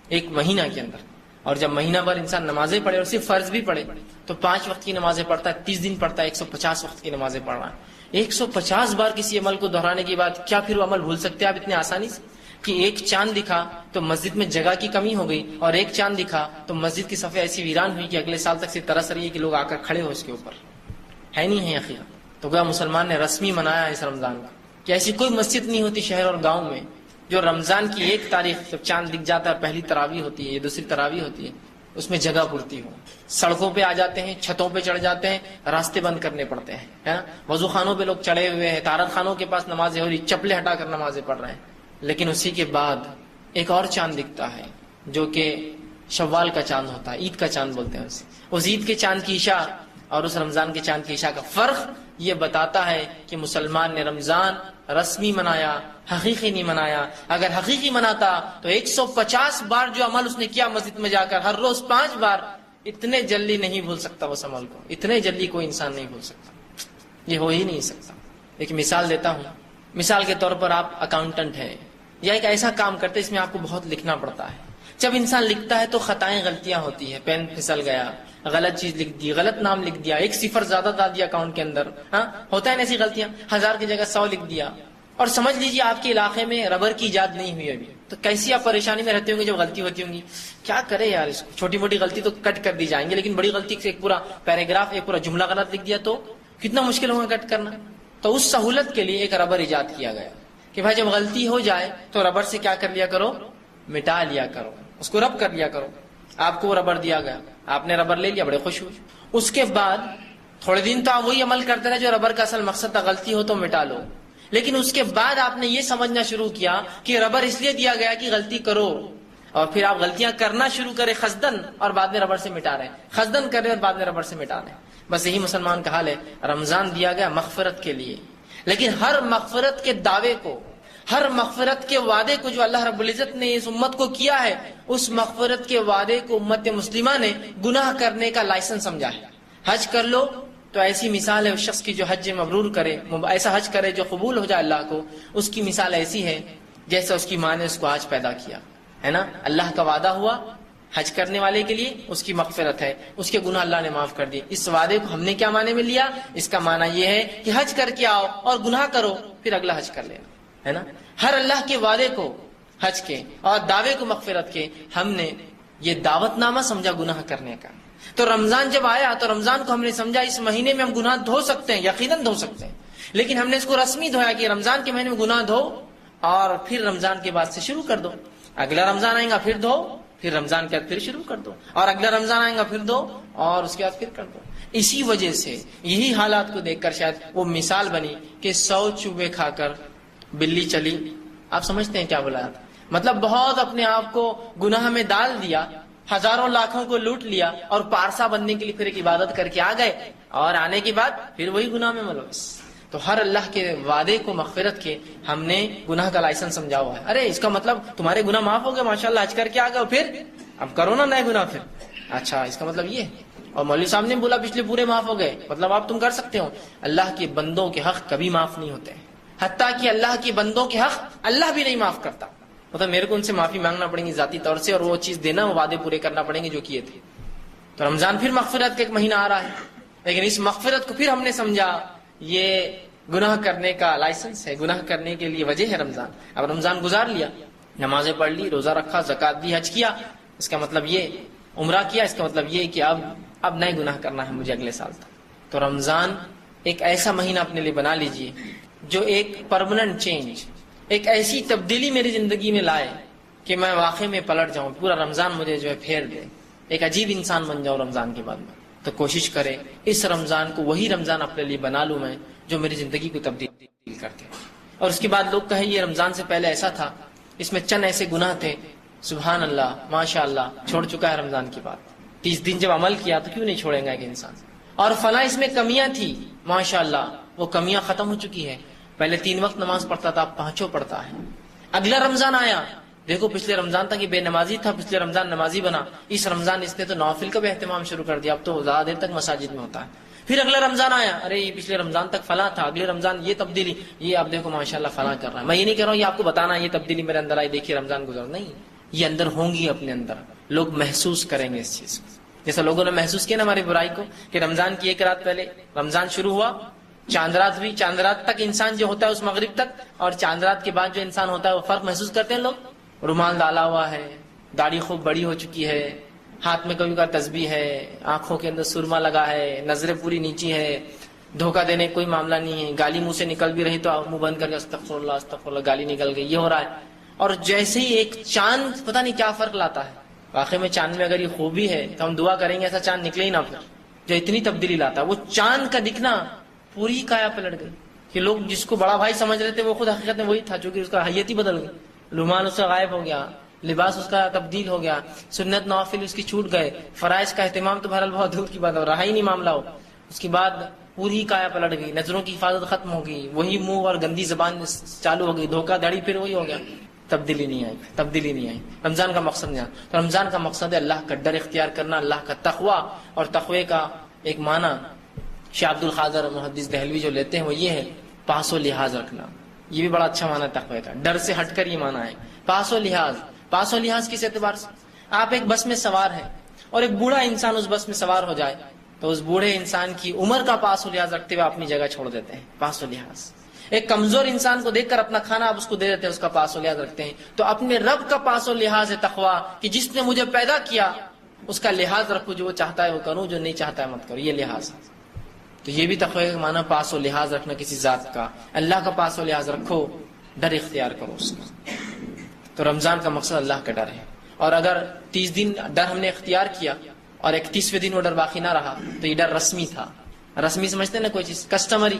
Speaker 1: ایک مہینہ کے اندر. اور جب مہینہ بھر انسان نمازیں پڑھے اور صرف فرض بھی پڑھے تو 5 وقت کی نمازیں پڑھتا ہے, 30 دن پڑھتا ہے, 150 وقت کی نمازیں پڑھ رہا ہے. 150 بار کسی عمل کو دہرانے کے بعد کیا پھر وہ عمل بھول سکتے ہیں آپ اتنے آسانی سے؟ کہ ایک چاند دکھا تو مسجد میں جگہ کی کمی ہو گئی, اور ایک چاند دکھا تو مسجد کی صفیں ایسی ویران ہوئی کہ اگلے سال تک سے ترس رہی ہے کہ لوگ آ کر کھڑے ہو اس کے اوپر. ہے نہیں ہے حقیقت. تو گویا مسلمان نے رسمی منایا اس رمضان کا کہ ایسی کوئی مسجد نہیں ہوتی شہر اور گاؤں میں جو رمضان کی 1 تاریخ جب چاند دکھ جاتا ہے, پہلی تراویح ہوتی ہے, یہ دوسری تراویح ہوتی ہے, اس میں جگہ پڑتی ہو. سڑکوں پہ آ جاتے ہیں, چھتوں پہ چڑھ جاتے ہیں, راستے بند کرنے پڑتے ہیں, وضو خانوں پہ لوگ چڑھے ہوئے ہیں, طہارت خانوں کے پاس نمازیں ہو رہی, چپلیں ہٹا کر نمازیں پڑھ رہے ہیں. لیکن اسی کے بعد ایک اور چاند دکھتا ہے جو کہ شوال کا چاند ہوتا ہے, عید کا چاند بولتے ہیں اسے. اس عید کے چاند کی عشاء اور اس رمضان کے چاند کی عشاء کا فرق یہ بتاتا ہے کہ مسلمان نے رمضان رسمی منایا, حقیقی نہیں منایا. اگر حقیقی مناتا تو 150 بار جو عمل اس نے کیا مسجد میں جا کر ہر روز 5 بار, اتنے جلدی نہیں بھول سکتا اس عمل کو, اتنے جلدی کوئی انسان نہیں بھول سکتا, یہ ہو ہی نہیں سکتا. ایک مثال دیتا ہوں. مثال کے طور پر آپ اکاؤنٹنٹ ہیں یا ایک ایسا کام کرتے اس میں آپ کو بہت لکھنا پڑتا ہے. جب انسان لکھتا ہے تو خطائیں, غلطیاں ہوتی ہیں, پین پھسل گیا, غلط چیز لکھ دی, غلط نام لکھ دیا, 1 صفر زیادہ ڈال دیا اکاؤنٹ کے اندر, ہوتا ہے نا ایسی غلطیاں, 1000 کی جگہ 100 لکھ دیا. اور سمجھ لیجیے آپ کے علاقے میں ربر کی ایجاد نہیں ہوئی ابھی, تو کیسی آپ پریشانی میں رہتے ہوں گے جب غلطی ہوتی ہوں گی. کیا کرے یار, اس کو چھوٹی موٹی غلطی تو کٹ کر دی جائیں گے, لیکن بڑی غلطی سے ایک پورا پیراگراف, ایک پورا جملہ غلط لکھ دیا تو کتنا مشکل ہوگا کٹ کرنا. تو اس سہولت کے لیے ایک ربر ایجاد کیا گیا کہ بھائی جب غلطی ہو جائے تو ربر سے کیا کر لیا کرو, مٹا لیا کرو, اس کو رب کر لیا کرو. آپ کو وہ ربر دیا گیا, آپ نے ربر لے لیا, بڑے خوش ہوئے. اس کے بعد تھوڑے دن تو آپ وہی عمل کرتے رہے جو ربر کا اصل مقصد تھا, غلطی ہو تو مٹا لو. لیکن اس کے بعد آپ نے یہ سمجھنا شروع کیا کہ ربر اس لیے دیا گیا کہ غلطی کرو, اور پھر آپ غلطیاں کرنا شروع کرے خزدن, اور بعد میں ربر سے مٹا رہے ہیں, خزدن کر رہے اور بعد میں ربر سے مٹا رہے ہیں. بس یہی مسلمان کا حال ہے. رمضان دیا گیا مغفرت کے لیے, لیکن ہر مغفرت کے دعوے کو, ہر مغفرت کے وعدے کو جو اللہ رب العزت نے اس امت کو کیا ہے, اس مغفرت کے وعدے کو امت مسلمہ نے گناہ کرنے کا لائسنس سمجھا ہے. حج کر لو تو ایسی مثال ہے اس شخص کی جو حج مبرور کرے, ایسا حج کرے جو قبول ہو جائے اللہ کو. اس کی مثال ایسی ہے جیسا اس کی ماں نے اس کو آج پیدا کیا ہے نا. اللہ کا وعدہ ہوا حج کرنے والے کے لیے, اس کی مغفرت ہے, اس کے گناہ اللہ نے معاف کر دیے. اس وعدے کو ہم نے کیا معنی میں لیا؟ اس کا معنی یہ ہے کہ حج کر کے آؤ اور گناہ کرو, پھر اگلا حج کر لینا, ہے نا. ہر اللہ کے وعدے کو, حج کے اور دعوے کو مغفرت کے, ہم نے یہ دعوت نامہ سمجھا گناہ کرنے کا. تو رمضان جب آیا تو رمضان کو ہم نے سمجھا اس مہینے میں ہم گناہ دھو سکتے ہیں, یقیناً دھو سکتے ہیں, لیکن ہم نے اس کو رسمی دھویا کہ رمضان کے مہینے میں گناہ دھو اور پھر رمضان کے بعد سے شروع کر دو. اگلا رمضان آئے گا پھر دھو, پھر رمضان کے بعد پھر شروع کر دو, اور اگلا رمضان آئے گا پھر دو, اور اس کے بعد پھر کر دو. اسی وجہ سے یہی حالات کو دیکھ کر شاید وہ مثال بنی کہ 100 چوبے کھا کر بلی چلی. آپ سمجھتے ہیں کیا بولا؟ مطلب بہت اپنے آپ کو گناہ میں ڈال دیا, ہزاروں لاکھوں کو لوٹ لیا, اور پارسا بننے کے لیے پھر ایک عبادت کر کے آ گئے, اور آنے کے بعد پھر وہی گناہ میں ملوث. تو ہر اللہ کے وعدے کو مغفرت کے ہم نے گناہ کا لائسنس سمجھا ہوا ہے. ارے اس کا مطلب تمہارے گناہ معاف ہو گئے, ماشاءاللہ حج کر کے آ گئے, پھر اب کرو نا نئے گناہ پھر. اچھا اس کا مطلب یہ. اور مولوی صاحب نے بولا پچھلے پورے معاف ہو گئے, مطلب آپ تم کر سکتے ہو. اللہ کے بندوں کے حق کبھی معاف نہیں ہوتے, حتیٰ کہ اللہ کے بندوں کے حق اللہ بھی نہیں معاف کرتا. مطلب میرے کو ان سے معافی مانگنا پڑیں گی ذاتی طور سے, اور وہ چیز دینا, وہ وعدے پورے کرنا پڑیں گے جو کیے تھے. تو رمضان پھر مغفرت کا ایک مہینہ آ رہا ہے, لیکن اس مغفرت کو پھر ہم نے سمجھا یہ گناہ کرنے کا لائسنس ہے, گناہ کرنے کے لیے وجہ ہے رمضان. اب رمضان گزار لیا, نمازیں پڑھ لی, روزہ رکھا, زکات دی, حج کیا, اس کا مطلب یہ, عمرہ کیا, اس کا مطلب یہ کہ اب نئے گناہ کرنا ہے مجھے اگلے سال تک. تو رمضان ایک ایسا مہینہ اپنے لیے بنا لیجئے جو ایک پرماننٹ چینج, ایک ایسی تبدیلی میری زندگی میں لائے کہ میں واقعی میں پلٹ جاؤں, پورا رمضان مجھے جو ہے پھیر دے, ایک عجیب انسان بن جاؤں رمضان کے بعد میں. تو کوشش کرے اس رمضان کو وہی رمضان اپنے لیے بنا لوں میں جو میری زندگی کو تبدیل کرتے. اور اس کے بعد لوگ کہیں یہ رمضان سے پہلے ایسا تھا, اس میں چند ایسے گناہ تھے, سبحان اللہ ماشاء اللہ چھوڑ چکا ہے رمضان کے بعد. 30 دن جب عمل کیا تو کیوں نہیں چھوڑیں گا ایک انسان. اور فلاں اس میں کمیاں تھی, ماشاء اللہ وہ کمیاں ختم ہو چکی ہے. پہلے 3 وقت نماز پڑھتا تھا, اب 5 پڑھتا ہے. اگلا رمضان آیا, دیکھو پچھلے رمضان تک یہ بے نمازی تھا, پچھلے رمضان نمازی بنا, اس رمضان اس نے تو نوافل کا بھی اہتمام شروع کر دیا, اب تو زیادہ دیر تک مساجد میں ہوتا ہے. پھر اگلا رمضان آیا, ارے یہ پچھلے رمضان تک فلاں تھا, اگلے رمضان یہ تبدیلی, یہ اب دیکھو ماشاءاللہ فلاں کر رہا ہے. میں یہ نہیں کہہ رہا ہوں یہ آپ کو بتانا یہ تبدیلی میرے اندر آئی, دیکھیے رمضان گزر, نہیں, یہ اندر ہوں گی اپنے اندر, لوگ محسوس کریں گے اس چیز کو. جیسا لوگوں نے محسوس کیا نا ہماری برائی کو, کہ رمضان کی 1 رات پہلے رمضان شروع ہوا, چاند رات ہوئی, چاند رات تک انسان جو ہوتا ہے اس مغرب تک, اور چاند رات کے بعد جو انسان ہوتا ہے وہ فرق محسوس کرتے ہیں لوگ. رومال ڈالا ہوا ہے, داڑھی خوب بڑی ہو چکی ہے, ہاتھ میں کبھی کا تسبیح ہے, آنکھوں کے اندر سرما لگا ہے, نظریں پوری نیچی ہے, دھوکہ دینے کوئی معاملہ نہیں ہے, گالی منہ سے نکل بھی رہی تو منہ بند کر کے استغفر اللہ استغفر اللہ, گالی نکل گئی, یہ ہو رہا ہے. اور جیسے ہی ایک چاند پتہ نہیں کیا فرق لاتا ہے, واقعی میں چاند میں اگر یہ خوبی ہے تو ہم دعا کریں گے ایسا چاند نکلے ہی نہ, پھر جو اتنی تبدیلی لاتا ہے. وہ چاند کا دکھنا پوری کایا پلٹ گئی, کہ لوگ جس کو بڑا بھائی سمجھ رہے تھے وہ خود حقیقت میں وہی تھا, چونکہ اس کا حیت ہی بدل گئی. رومال اس کا غائب ہو گیا, لباس اس کا تبدیل ہو گیا, سنت نوافل اس کی چھوٹ گئے, فرائض کا اہتمام تو بہرحال بہت دور کی بات ہے, رہا ہی نہیں معاملہ ہو. اس کے بعد پوری کایا پلٹ گئی, نظروں کی حفاظت ختم ہو گئی, وہی منہ اور گندی زبان چالو ہو گئی, دھوکہ دھڑی پھر وہی ہو گیا, تبدیلی نہیں آئی, تبدیلی نہیں آئی. رمضان کا مقصد نہیں. تو رمضان کا مقصد ہے اللہ کا ڈر اختیار کرنا, اللہ کا تقوی. اور تقوی کا ایک معنی شیخ عبد القادر محدث دہلوی جو لیتے ہیں وہ یہ ہے, پاس و لحاظ رکھنا. یہ بھی بڑا اچھا معنی ہے تقوی کا, ڈر سے ہٹ کر یہ معنی ہے پاس و لحاظ. پاس و لحاظ کس اعتبار سے؟ آپ ایک بس میں سوار ہیں اور ایک بوڑھا انسان اس بس میں سوار ہو جائے تو اس بوڑھے انسان کی عمر کا پاس و لحاظ رکھتے ہوئے اپنی جگہ چھوڑ دیتے ہیں, پاس و لحاظ. ایک کمزور انسان کو دیکھ کر اپنا کھانا آپ اس کو دے دیتے ہیں, اس کا پاس و لحاظ رکھتے ہیں. تو اپنے رب کا پاس و لحاظ ہے تقوی, کہ جس نے مجھے پیدا کیا اس کا لحاظ رکھو, جو وہ چاہتا ہے وہ کروں, جو نہیں چاہتا ہے مت کرو, یہ لحاظ. تو یہ بھی تقوی کا معنی پاس و لحاظ رکھنا کسی ذات کا, اللہ کا پاس و لحاظ رکھو, ڈر اختیار کرو اس کا. تو رمضان کا مقصد اللہ کا ڈر ہے. اور اگر 30 دن ڈر ہم نے اختیار کیا اور 31ویں دن وہ ڈر باقی نہ رہا تو یہ ڈر رسمی تھا. رسمی سمجھتے ہیں نا, کوئی چیز کسٹمری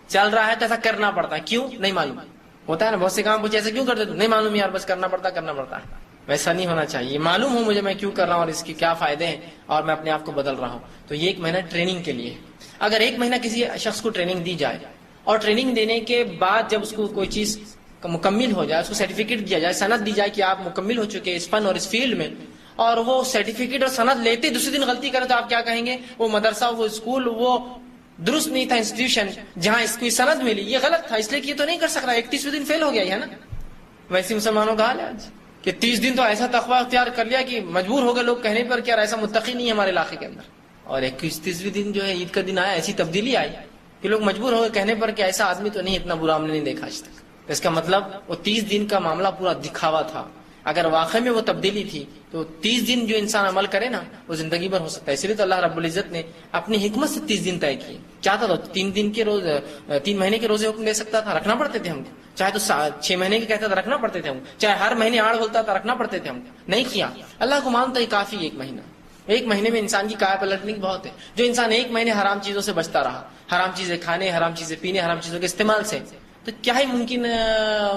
Speaker 1: چل رہا ہے تو ایسا کرنا پڑتا ہے, کیوں نہیں معلوم ہوتا ہے نا, بہت سے کام پوچھے ایسا کیوں کرتے, نہیں معلوم یار, بس کرنا پڑتا ہے. ویسا نہیں ہونا چاہیے, معلوم ہو مجھے میں کیوں کر رہا ہوں اور اس کے کیا فائدے ہیں, اور میں اپنے آپ کو بدل رہا ہوں. تو یہ 1 مہینہ ٹریننگ کے لیے. اگر 1 مہینہ کسی شخص کو ٹریننگ دی جائے اور ٹریننگ دینے کے بعد جب اس کو کوئی چیز مکمل ہو جائے, اس کو سرٹیفکیٹ دیا جائے, سند دی جائے کہ آپ مکمل ہو چکے اس فن اور اس فیلڈ میں, اور وہ سرٹیفکیٹ اور سند لیتے دوسرے دن غلطی کرے تو آپ کیا کہیں گے؟ وہ مدرسہ, وہ اسکول, وہ درست نہیں تھا, انسٹیٹیوشن جہاں اس کو سند ملی یہ غلط تھا, اس لیے کہ یہ تو نہیں کر سک رہا, 31ویں دن فیل ہو گیا ہے نا. ویسے مسلمانوں کا حال ہے آج کہ 30 دن تو ایسا تقوی اختیار کر لیا کہ مجبور ہو گئے لوگ کہنے پر کہ یار ایسا متقی نہیں ہے ہمارے علاقے کے اندر. اور 31ویں دن جو ہے عید کا دن آیا, ایسی تبدیلی آئی کہ لوگ مجبور ہو گئے کہنے پر کہ ایسا آدمی تو نہیں, اتنا برا ہم نے نہیں دیکھا آج تک. اس کا مطلب وہ 30 دن کا معاملہ پورا دکھاوا تھا, اگر واقعی میں وہ تبدیلی تھی تو 30 دن جو انسان عمل کرے نا وہ زندگی بھر ہو سکتا ہے. اس لیے تو اللہ رب العزت نے اپنی حکمت سے 30 دن طے کیے. چاہتا تو 3 مہینے کے روزے حکم دے سکتا تھا, رکھنا پڑتے تھے ہم کو. چاہے تو 6 مہینے کے کہتا تھا, رکھنا پڑتے تھے ہم کو. چاہے ہر مہینے آڑ بولتا تھا, رکھنا پڑتے تھے ہم کو. نہیں کیا. اللہ کو مانتا ہے کافی 1 مہینہ. 1 مہینے میں انسان کی کایا پلٹنے کی بہت ہے. جو انسان 1 مہینے حرام چیزوں سے بچتا رہا, حرام چیزیں کھانے, حرام چیزیں پینے, حرام چیزوں کے استعمال سے, تو کیا ہی ممکن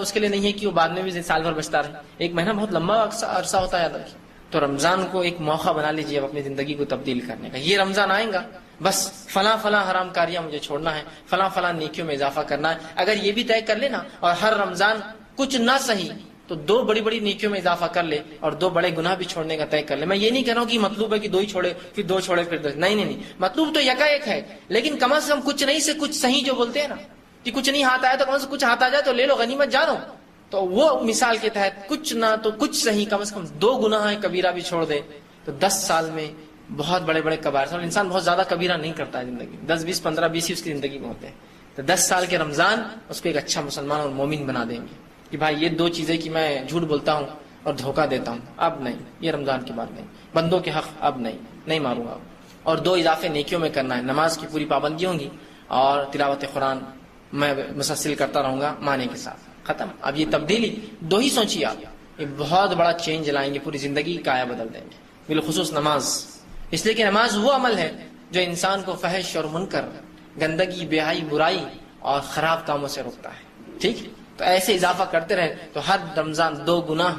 Speaker 1: اس کے لیے نہیں ہے کہ وہ بعد میں بھی سال بھر بچتا رہے. 1 مہینہ بہت لمبا عرصہ ہوتا ہے یاد رکھیے. تو رمضان کو ایک موقع بنا لیجیے اب اپنی زندگی کو تبدیل کرنے کا. یہ رمضان آئے گا, بس فلاں حرام کاریاں مجھے چھوڑنا ہے, فلاں نیکیوں میں اضافہ کرنا ہے. اگر یہ بھی طے کر لینا اور ہر رمضان کچھ نہ صحیح تو 2 بڑی نیکیوں میں اضافہ کر لے اور 2 بڑے گناہ بھی چھوڑنے کا طے کر لے. میں یہ نہیں کہہ رہا ہوں کہ مطلوب ہے کہ 2 ہی چھوڑے پھر 2 چھوڑے پھر 2. نہیں, مطلوب تو ایک ہے, لیکن کم از کم کچھ نہیں سے کچھ صحیح جو بولتے ہیں نا کہ کچھ نہیں ہاتھ آیا تو کم از کم کچھ ہاتھ آ جائے تو لے لو, غنیمت جانو. تو وہ مثال کے تحت کچھ نہ تو کچھ صحیح, کم از کم 2 گناہ کبیرہ بھی چھوڑ دے تو 10 سال میں بہت بڑے کبائر. اور انسان بہت زیادہ کبیرہ نہیں کرتا ہے زندگی, 10 20 15 20 ہی اس کی زندگی میں ہوتے ہیں. تو 10 سال کے رمضان اس کو ایک اچھا مسلمان اور مومن بنا دیں گے کہ بھائی یہ 2 چیزیں کہ میں جھوٹ بولتا ہوں اور دھوکہ دیتا ہوں, اب نہیں, یہ رمضان کی بات نہیں. بندوں کے حق اب نہیں ماروں گا. اور 2 اضافے نیکیوں میں کرنا ہے, نماز کی پوری پابندی ہوں گی اور تلاوت قرآن میں مسلسل کرتا رہوں گا معنی کے ساتھ. ختم. اب یہ تبدیلی 2 ہی سوچیے آپ, یہ بہت بڑا چینج لائیں گے, پوری زندگی کی کایا بدل دیں گے. بالخصوص نماز, اس لیے کہ نماز وہ عمل ہے جو انسان کو فحش اور منکر, گندگی, بے-حیائی, برائی اور خراب کاموں سے روکتا ہے. ٹھیک, تو ایسے اضافہ کرتے رہے تو ہر رمضان 2 گناہ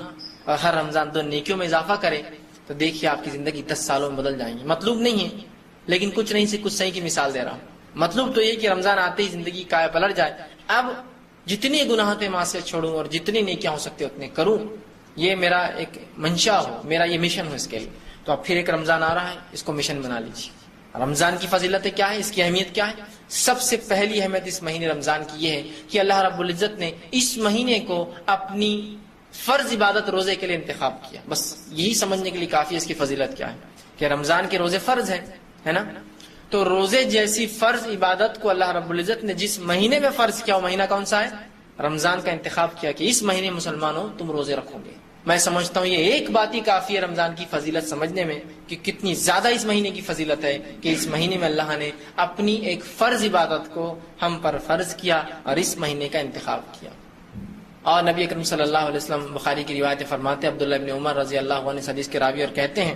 Speaker 1: اور ہر رمضان 2 نیکیوں میں اضافہ کرے تو دیکھیے آپ کی زندگی 10 سالوں میں بدل جائیں گی. مطلوب نہیں ہے لیکن کچھ نہیں سے کچھ صحیح کی مثال دے رہا ہوں. مطلب تو یہ کہ رمضان آتے ہی زندگی کایا پلٹ جائے. اب جتنی گناہ تھے معصیت چھوڑوں اور جتنی نیکیاں ہو سکتے اتنے کروں, یہ میرا ایک منشا ہو, میرا یہ مشن ہو اس کے لیے. تو اب پھر ایک رمضان آ رہا ہے, اس کو مشن بنا لیجیے. رمضان کی فضیلتیں کیا ہے, اس کی اہمیت کیا ہے؟ سب سے پہلی اہمیت اس مہینے رمضان کی یہ ہے کہ اللہ رب العزت نے اس مہینے کو اپنی فرض عبادت روزے کے لیے انتخاب کیا. بس یہی سمجھنے کے لیے کافی ہے اس کی فضیلت کیا ہے کہ رمضان کے روزے فرض ہیں, ہے نا. تو روزے جیسی فرض عبادت کو اللہ رب العزت نے جس مہینے میں فرض کیا, وہ مہینہ کون سا ہے؟ رمضان کا انتخاب کیا کہ اس مہینے مسلمانوں تم روزے رکھو گے. میں سمجھتا ہوں یہ ایک بات ہی کافی ہے رمضان کی فضیلت سمجھنے میں کہ کتنی زیادہ اس مہینے کی فضیلت ہے کہ اس مہینے میں اللہ نے اپنی ایک فرض عبادت کو ہم پر فرض کیا اور اس مہینے کا انتخاب کیا. اور نبی اکرم صلی اللہ علیہ وسلم بخاری کی روایت فرماتے ہیں, عبداللہ ابن عمر رضی اللہ عنہ حدیث کے راوی, اور کہتے ہیں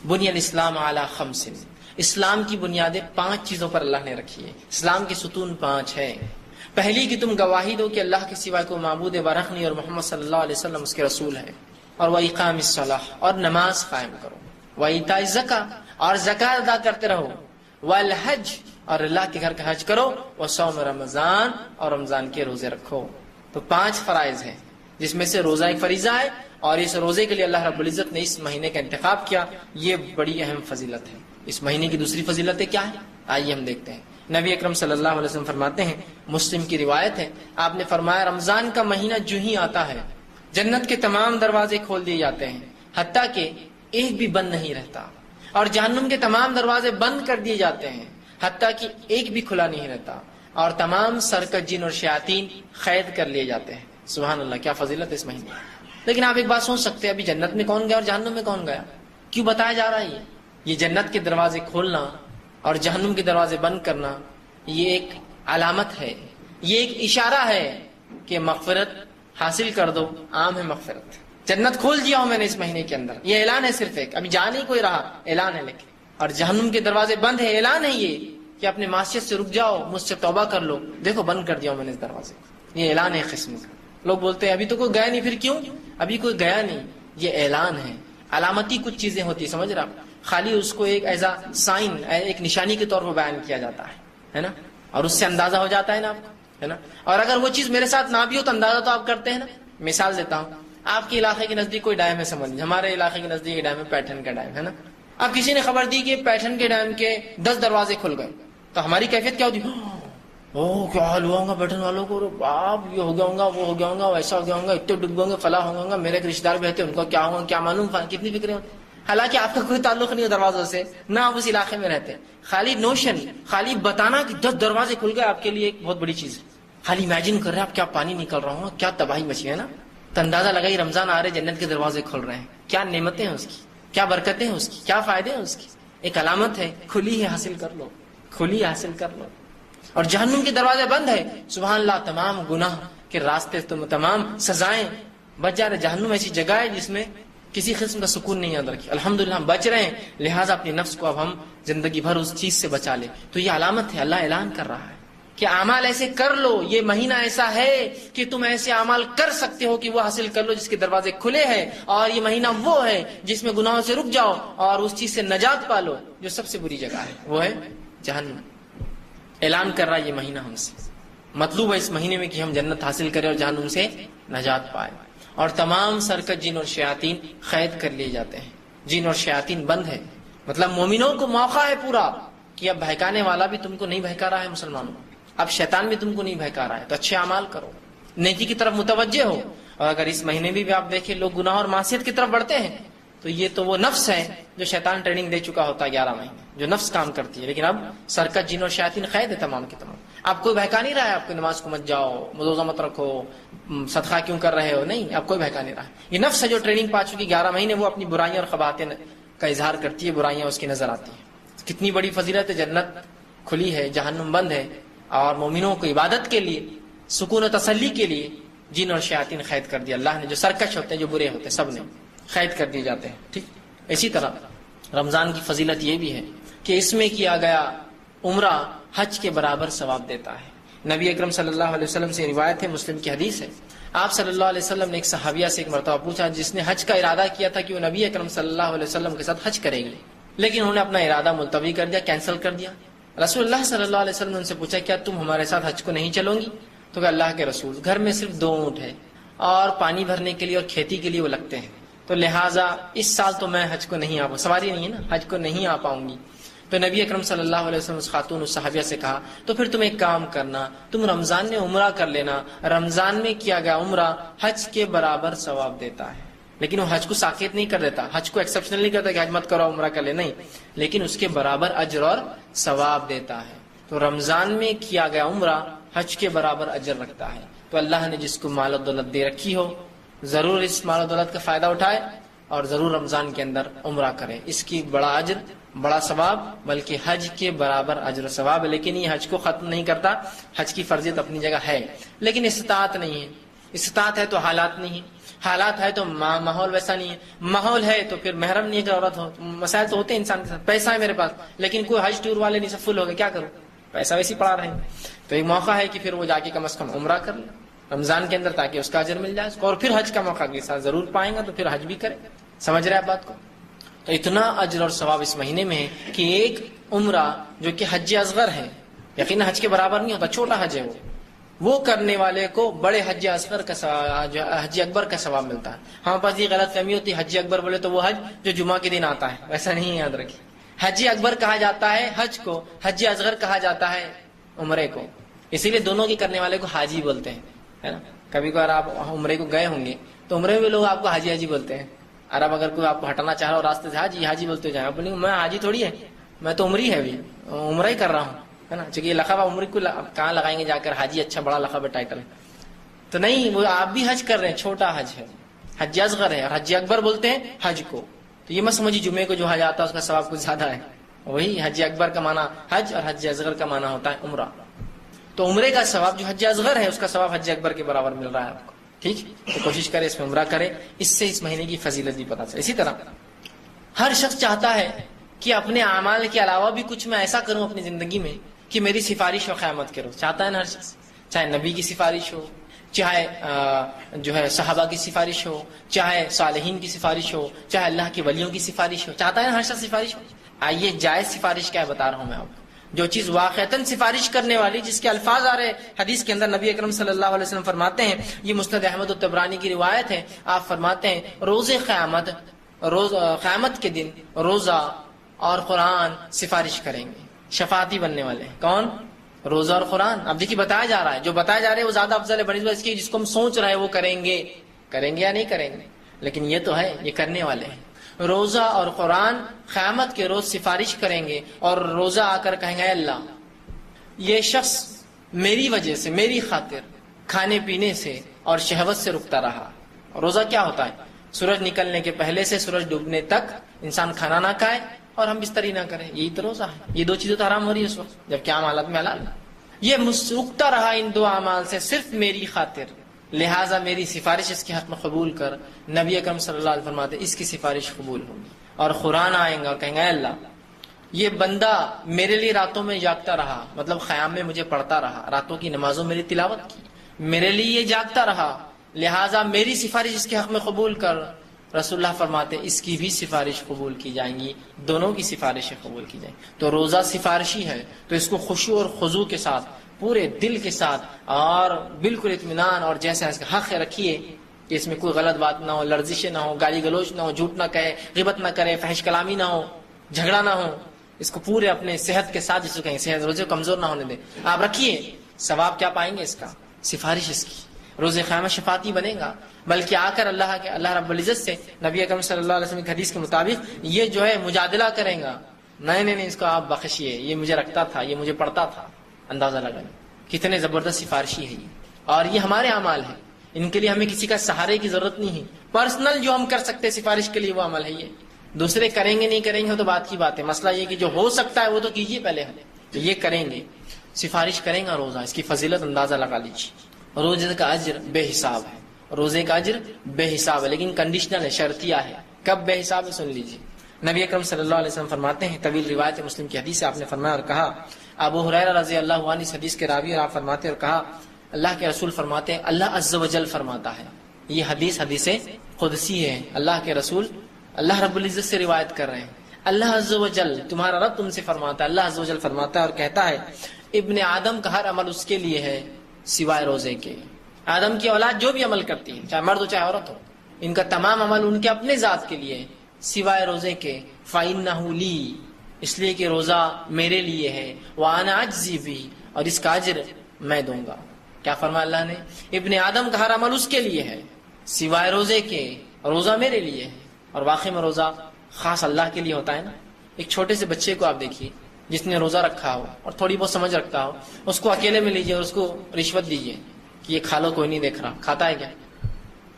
Speaker 1: بنی الاسلام علی 5, اسلام کی بنیادیں 5 چیزوں پر اللہ نے رکھی ہے. اسلام کے ستون 5 ہیں. پہلی کہ تم گواہی دو کہ اللہ کے سوا کوئی معبود برحق نہیں اور محمد صلی اللہ علیہ وسلم اس کے رسول ہے. اور وَإِقَامِ الصَّلَاةِ, اور نماز قائم کرو. وَإِيتَاءِ الزَّكَاةِ, اور زکات ادا کرتے رہو. وَالْحَجِّ, اور اللہ کے گھر کا حج کرو. وَصَوْمِ رمضان, اور رمضان کے روزے رکھو. تو 5 فرائض ہیں جس میں سے روزہ ایک فریضہ ہے, اور اس روزے کے لیے اللہ رب العزت نے اس مہینے کا انتخاب کیا. یہ بڑی اہم فضیلت ہے. اس مہینے کی دوسری فضیلتیں کیا ہیں, آئیے ہم دیکھتے ہیں. نبی اکرم صلی اللہ علیہ وسلم فرماتے ہیں, مسلم کی روایت ہے, آپ نے فرمایا رمضان کا مہینہ جو ہی آتا ہے جنت کے تمام دروازے کھول دیے جاتے ہیں حتیٰ کہ ایک بھی بند نہیں رہتا, اور جہنم کے تمام دروازے بند کر دیے جاتے ہیں حتیٰ کہ ایک بھی کھلا نہیں رہتا, اور تمام سرکش جن اور شیاطین قید کر لیے جاتے ہیں. سبحان اللہ, کیا فضیلت ہے اس مہینے. لیکن آپ ایک بات سوچ سکتے ہیں, ابھی جنت میں کون گیا اور جہنم میں کون گیا؟ کیوں بتایا جا رہا ہے یہ جنت کے دروازے کھولنا اور جہنم کے دروازے بند کرنا یہ ایک علامت ہے, یہ ایک اشارہ ہے کہ مغفرت حاصل کر دو. عام ہے مغفرت, جنت کھول دیا ہوں میں نے اس مہینے کے اندر, یہ اعلان ہے صرف ایک, ابھی جا نہیں کوئی رہا, اعلان ہے. لیکن اور جہنم کے دروازے بند ہے, اعلان ہے یہ کہ اپنے معصیت سے رک جاؤ, مجھ سے توبہ کر لو, دیکھو بند کر دیا ہوں میں نے اس دروازے کو. یہ اعلان ہے قسم کا. لوگ بولتے ہیں ابھی تو کوئی گیا نہیں, پھر کیوں؟ ابھی کوئی گیا نہیں, یہ اعلان ہے. علامتی کچھ چیزیں ہوتی, سمجھ رہا آپ, خالی اس کو ایک ایز اے سائن, ایک نشانی کے طور پر بیان کیا جاتا ہے نا, اور اس سے اندازہ ہو جاتا ہے نا آپ کو, ہے نا. اور اگر وہ چیز میرے ساتھ نہ بھی ہو تو اندازہ تو آپ کرتے ہیں نا. مثال دیتا ہوں, آپ کے علاقے کے نزدیک کوئی ڈیم ہے, سمجھ لیجیے ہمارے علاقے کے نزدیک ڈیم ہے, پیٹھن کا ڈیم ہے نا. اب کسی نے خبر دی کہ پیٹھن کے ڈیم کے 10 دروازے کھل گئے, تو ہماری کیفیت کیا ہوتی؟ او کیا حال ہوا ہوگا پیٹھن والوں کو, باپ یہ ہو گیا ہوگا, وہ ہو گیا ہوگا, ویسا ہو گیا ہوگا, اتنے ڈوب گئے ہوں گے, فلاں ہو گیا ہوگا, میرے ایک رشتے دار بھی رہتے ان کو کیا ہوگا کیا معلوم, کتنی فکریں ہوتی. حالانکہ آپ کا کوئی تعلق نہیں ہو دروازوں سے, نہ آپ اس علاقے میں رہتے, خالی نوشن, خالی بتانا کہ 10 دروازے کھل گئے آپ کے لیے ایک بہت بڑی چیز ہے. خالی امیجن کر رہے ہیں آپ, کیا پانی نکل رہا ہوگا, کیا تباہی مچی ہے نا. تو اندازہ لگائی رمضان آ رہے جنت کے دروازے کھل رہے ہیں. کیا نعمتیں ہیں اس کی, کیا برکتیں ہیں اس کی, کیا فائدے ہیں اس کی. ایک علامت ہے, کھلی ہے حاصل کر لو, کھلی حاصل کر لو. اور جہنم کے دروازے بند ہے, سبحان اللہ, تمام گناہ کے راستے, تمام سزائیں بچ جا رہے. جہنم ایسی جگہ ہے جس میں کسی قسم کا سکون نہیں یاد رکھی. الحمدللہ ہم بچ رہے ہیں, لہٰذا اپنی نفس کو اب ہم زندگی بھر اس چیز سے بچا لے. تو یہ علامت ہے, اللہ اعلان کر رہا ہے کہ اعمال ایسے کر لو, یہ مہینہ ایسا ہے کہ تم ایسے اعمال کر سکتے ہو کہ وہ حاصل کر لو جس کے دروازے کھلے ہیں. اور یہ مہینہ وہ ہے جس میں گناہوں سے رک جاؤ اور اس چیز سے نجات پالو جو سب سے بری جگہ ہے, وہ ہے جہنم. اعلان کر رہا ہے یہ مہینہ ہم سے. مطلوب ہے اس مہینے میں کہ ہم جنت حاصل کریں اور جہنم سے نجات پائے. اور تمام سرکت جن اور شیاطین قید کر لیے جاتے ہیں. جن اور شیاطین بند ہے, مطلب مومنوں کو موقع ہے پورا کہ اب بہکانے والا بھی تم کو نہیں بہکا رہا ہے مسلمانوں, اب شیطان بھی تم کو نہیں بہکا رہا ہے, تو اچھے اعمال کرو, نیکی کی طرف متوجہ ہو. اور اگر اس مہینے میں بھی آپ دیکھیں لوگ گناہ اور معصیت کی طرف بڑھتے ہیں تو یہ تو وہ نفس ہے جو شیطان ٹریننگ دے چکا ہوتا ہے 11 مہینے, جو نفس کام کرتی ہے. لیکن اب سرکت جن اور شیاطین قید ہے تمام کے تمام. آپ کوئی بہکا نہیں رہا ہے آپ کو نماز کو مت جاؤ, روزہ مت رکھو, صدقہ کیوں کر رہے ہو, نہیں, آپ کوئی بہکا نہیں رہا ہے. یہ نفس ہے جو ٹریننگ پا چکی 11 مہینے, وہ اپنی برائیاں اور خباثیں کا اظہار کرتی ہے, برائیاں اس کی نظر آتی ہیں. کتنی بڑی فضیلت ہے, جنت کھلی ہے, جہنم بند ہے, اور مومنوں کو عبادت کے لیے, سکون و تسلی کے لیے جن اور شیاطین قید کر دیا اللہ نے. جو سرکش ہوتے ہیں, جو برے ہوتے ہیں, سب نے قید کر دیے جاتے ہیں. ٹھیک, اسی طرح رمضان کی فضیلت یہ بھی ہے کہ اس میں کیا گیا عمرہ حج کے برابر ثواب دیتا ہے. نبی اکرم صلی اللہ علیہ وسلم سے روایت ہے, مسلم کی حدیث ہے, آپ صلی اللہ علیہ وسلم نے ایک صحابیہ سے ایک مرتبہ پوچھا جس نے حج کا ارادہ کیا تھا کہ وہ نبی اکرم صلی اللہ علیہ وسلم کے ساتھ حج کرے گی, لیکن انہوں نے اپنا ارادہ ملتوی کر دیا, کینسل کر دیا. رسول اللہ صلی اللہ علیہ وسلم نے ان سے پوچھا کیا تم ہمارے ساتھ حج کو نہیں چلو گی؟ تو کہ اللہ کے رسول, گھر میں صرف 2 اونٹ ہے اور پانی بھرنے کے لیے اور کھیتی کے لیے وہ لگتے ہیں, تو لہٰذا اس سال تو میں حج کو نہیں سواری نہیں ہے نا, حج کو نہیں آ پاؤں گی. تو نبی اکرم صلی اللہ علیہ وسلم اس خاتون اس صحابیہ سے کہا تو پھر تم ایک کام کرنا, تم رمضان میں عمرہ کر لینا, رمضان میں کیا گیا عمرہ حج کے برابر ثواب دیتا ہے. لیکن وہ حج کو ساقط نہیں کر دیتا, حج کو ایکسپشنل نہیں کرتا کہ حج مت کرو عمرہ کر لے, نہیں, لیکن اس کے برابر اجر اور ثواب دیتا ہے. تو رمضان میں کیا گیا عمرہ حج کے برابر اجر رکھتا ہے. تو اللہ نے جس کو مال و دولت دے رکھی ہو ضرور اس مال و دولت کا فائدہ اٹھائے اور ضرور رمضان کے اندر عمرہ کرے. اس کی بڑا اجر, بڑا ثواب, بلکہ حج کے برابر اجر و ثواب ہے. لیکن یہ حج کو ختم نہیں کرتا, حج کی فرضیت اپنی جگہ ہے, لیکن استطاعت نہیں ہے. استطاعت ہے تو حالات نہیں ہے, حالات ہے تو ماحول ویسا نہیں ہے, ماحول ہے تو پھر محرم نہیں ہے کہ عورت ہو. مسائل تو ہوتے ہیں انسان کے ساتھ, پیسہ ہے میرے پاس لیکن کوئی حج ٹور والے نہیں, سب فل ہو گئے, کیا کروں, پیسہ ویسے پڑا رہے. تو ایک موقع ہے کہ پھر وہ جا کے کم از کم عمرہ کر لے رمضان کے اندر تاکہ اس کا اجر مل جائے اس کو, اور پھر حج کا موقع کے ساتھ ضرور پائیں گا تو پھر حج بھی کرے. سمجھ رہے آپ بات کو؟ تو اتنا اجر اور ثواب اس مہینے میں ہے کہ ایک عمرہ جو کہ حج اصغر ہے, یقیناً حج کے برابر نہیں ہوتا, چھوٹا حج ہے وہ کرنے والے کو بڑے حج اصغر کا حج اکبر کا ثواب ملتا ہے. ہمارے پاس یہ غلط فہمی ہوتی ہے, حج اکبر بولے تو وہ حج جو جمعہ کے دن آتا ہے, ویسا نہیں, یاد رکھیے. حج اکبر کہا جاتا ہے حج کو, حج اصغر کہا جاتا ہے عمرے کو. اسی لیے دونوں کی کرنے والے کو حاجی بولتے ہیں, ہے نا. کبھی کبھار آپ عمرے کو گئے ہوں گے تو عمرے میں لوگ آپ کو حاجی حاجی بولتے ہیں, اور اب اگر کوئی آپ کو ہٹانا چاہ رہا ہو راستے سے, حاجی حاجی بولتے جائیں, آپ بولیں گے میں حاجی تھوڑی ہے, میں تو عمری ہے, ابھی عمرہ ہی کر رہا ہوں, ہے نا. چونکہ یہ لقب آپ عمر کو کہاں لگائیں گے جا کر, حاجی اچھا بڑا لقب ہے, ٹائٹل ہے, تو نہیں, وہ آپ بھی حج کر رہے ہیں, چھوٹا حج ہے, حج اصغر ہے, اور حج اکبر بولتے ہیں حج کو. تو یہ مت سمجھیے جمعے کو جو حج آتا ہے اس کا ثواب کچھ زیادہ ہے, وہی حج اکبر کا معنی حج اور حج اصغر کا معنی ہوتا ہے عمرہ. تو عمرے کا ثواب جو حج اصغر ہے اس کا ثواب حج اکبر کے برابر مل رہا ہے آپ کو. ٹھیک, تو کوشش کرے اس میں عمرہ کرے, اس سے اس مہینے کی فضیلت بھی پتا چلے. اسی طرح ہر شخص چاہتا ہے کہ اپنے اعمال کے علاوہ بھی کچھ میں ایسا کروں اپنی زندگی میں کہ میری سفارش و قیامت کرو. چاہتا ہے نا ہر شخص, چاہے نبی کی سفارش ہو, چاہے جو ہے صحابہ کی سفارش ہو, چاہے صالحین کی سفارش ہو, چاہے اللہ کے ولیوں کی سفارش ہو, چاہتا ہے نا ہر شخص سفارش ہو. آئیے جائز سفارش کیا ہے بتا رہا ہوں میں آپ کو. جو چیز واقعتاً سفارش کرنے والی, جس کے الفاظ آ رہے حدیث کے اندر, نبی اکرم صلی اللہ علیہ وسلم فرماتے ہیں, یہ مسند احمد الطبرانی کی روایت ہے, آپ فرماتے ہیں روز قیامت کے دن روزہ اور قرآن سفارش کریں گے, شفاعتی بننے والے ہیں. کون؟ روزہ اور قرآن. اب دیکھیے بتایا جا رہا ہے, جو بتایا جا رہا ہے وہ زیادہ افضل ہے بنسبت اس کی جس کو ہم سوچ رہے ہیں وہ کریں گے یا نہیں کریں گے, لیکن یہ تو ہے یہ کرنے والے ہیں. روزہ اور قرآن قیامت کے روز سفارش کریں گے, اور روزہ آ کر کہیں گے اللہ یہ شخص میری وجہ سے, میری خاطر کھانے پینے سے اور شہوت سے رکتا رہا, روزہ کیا ہوتا ہے؟ سورج نکلنے کے پہلے سے سورج ڈوبنے تک انسان کھانا نہ کھائے اور ہم بستری نہ کریں، یہی تو روزہ ہے. یہ دو چیزیں تو حرام ہو رہی ہے اس وقت، جبکہ عام حالت میں حلال ہے. یہ رکتا رہا ان دو اعمال سے صرف میری خاطر، لہٰذا میری سفارش اس کے حق میں قبول کر. نبی اکرم صلی اللہ علیہ وسلم فرماتے اس کی سفارش قبول ہوگی. اور قرآن آئیں گا اور کہیں گے اے اللہ یہ بندہ میرے لیے راتوں میں جاگتا رہا، مطلب خیام میں مجھے پڑھتا رہا، راتوں کی نمازوں میری تلاوت کی، میرے لیے یہ جاگتا رہا، لہٰذا میری سفارش اس کے حق میں قبول کر. رسول اللہ فرماتے اس کی بھی سفارش قبول کی جائیں گی، دونوں کی سفارشیں قبول کی جائیں گی. تو روزہ سفارشی ہے، تو اس کو خشوع اور خضوع کے ساتھ، پورے دل کے ساتھ اور بالکل اطمینان اور جیسا اس کا حق رکھیے کہ اس میں کوئی غلط بات نہ ہو، لرزشیں نہ ہو، گالی گلوچ نہ ہو، جھوٹ نہ کہے، غیبت نہ کرے، فحش کلامی نہ ہو، جھگڑا نہ ہو. اس کو پورے اپنے صحت کے ساتھ، جس کو کہیں صحت روزے کو کمزور نہ ہونے دیں، آپ رکھیے. ثواب کیا پائیں گے اس کا؟ سفارش اس کی. روز قیامت شفاعتی بنے گا، بلکہ آ کر اللہ رب العزت سے نبی اکرم صلی اللہ علیہ وسلم کی حدیث کے مطابق یہ جو ہے مجادلہ کریں گا، نہیں اس کو آپ بخشیے، یہ مجھے رکھتا تھا، یہ مجھے پڑھتا تھا. اندازہ لگائیں کتنے زبردست سفارشی ہے یہ. اور یہ ہمارے اعمال ہیں، ان کے لیے ہمیں کسی کا سہارے کی ضرورت نہیں ہے. پرسنل جو ہم کر سکتے سفارش کے لیے وہ عمل ہے یہ. دوسرے کریں گے نہیں کریں گے تو بات کی بات ہے. مسئلہ یہ کہ جو ہو سکتا ہے وہ تو کیجیے پہلے ہم. تو یہ کریں گے، سفارش کریں گا روزہ، اس کی فضیلت اندازہ لگا لیجیے. روزے کا اجر بے حساب ہے، روزے کا اجر بے حساب ہے، لیکن کنڈیشنل ہے، شرطیہ ہے. کب بے حساب ہے سن لیجیے. نبی اکرم صلی اللہ علیہ وسلم فرماتے ہیں، طویل روایت مسلم کی حدیث سے آپ نے فرمایا اور کہا، ابو ہریرہ رضی اللہ عنہ اس حدیث کے راوی، اور آپ فرماتے اور کہا اللہ کے رسول فرماتے ہیں، اللہ عز و جل فرماتا ہے. یہ حدیث قدسی ہے، اللہ کے رسول اللہ رب العزت سے روایت کر رہے ہیں. اللہ عز و جل تمہارا رب تم سے فرماتا ہے، اللہ عز و جل فرماتا ہے اور کہتا ہے ابن آدم کا ہر عمل اس کے لیے ہے سوائے روزے کے. آدم کی اولاد جو بھی عمل کرتی ہے، چاہے مرد ہو چاہے عورت ہو، ان کا تمام عمل ان کے اپنے ذات کے لیے سوائے روزے کے. فَإِنَّهُ لِي، اس لیے کہ روزہ میرے لیے ہے، وَأَنَا أَجْزِي بِهِ، اور اس کا اجر میں دوں گا. کیا فرمایا اللہ نے؟ ابن آدم کا ہر عمل اس کے لیے ہے سوائے روزے کے، روزہ میرے لیے ہے. اور واقعی میں روزہ خاص اللہ کے لیے ہوتا ہے نا. ایک چھوٹے سے بچے کو آپ دیکھیے جس نے روزہ رکھا ہو اور تھوڑی بہت سمجھ رکھتا ہو، اس کو اکیلے میں لیجیے اور اس کو رشوت دیجیے کہ یہ کھا لو، کوئی نہیں دیکھ رہا. کھاتا ہے کیا؟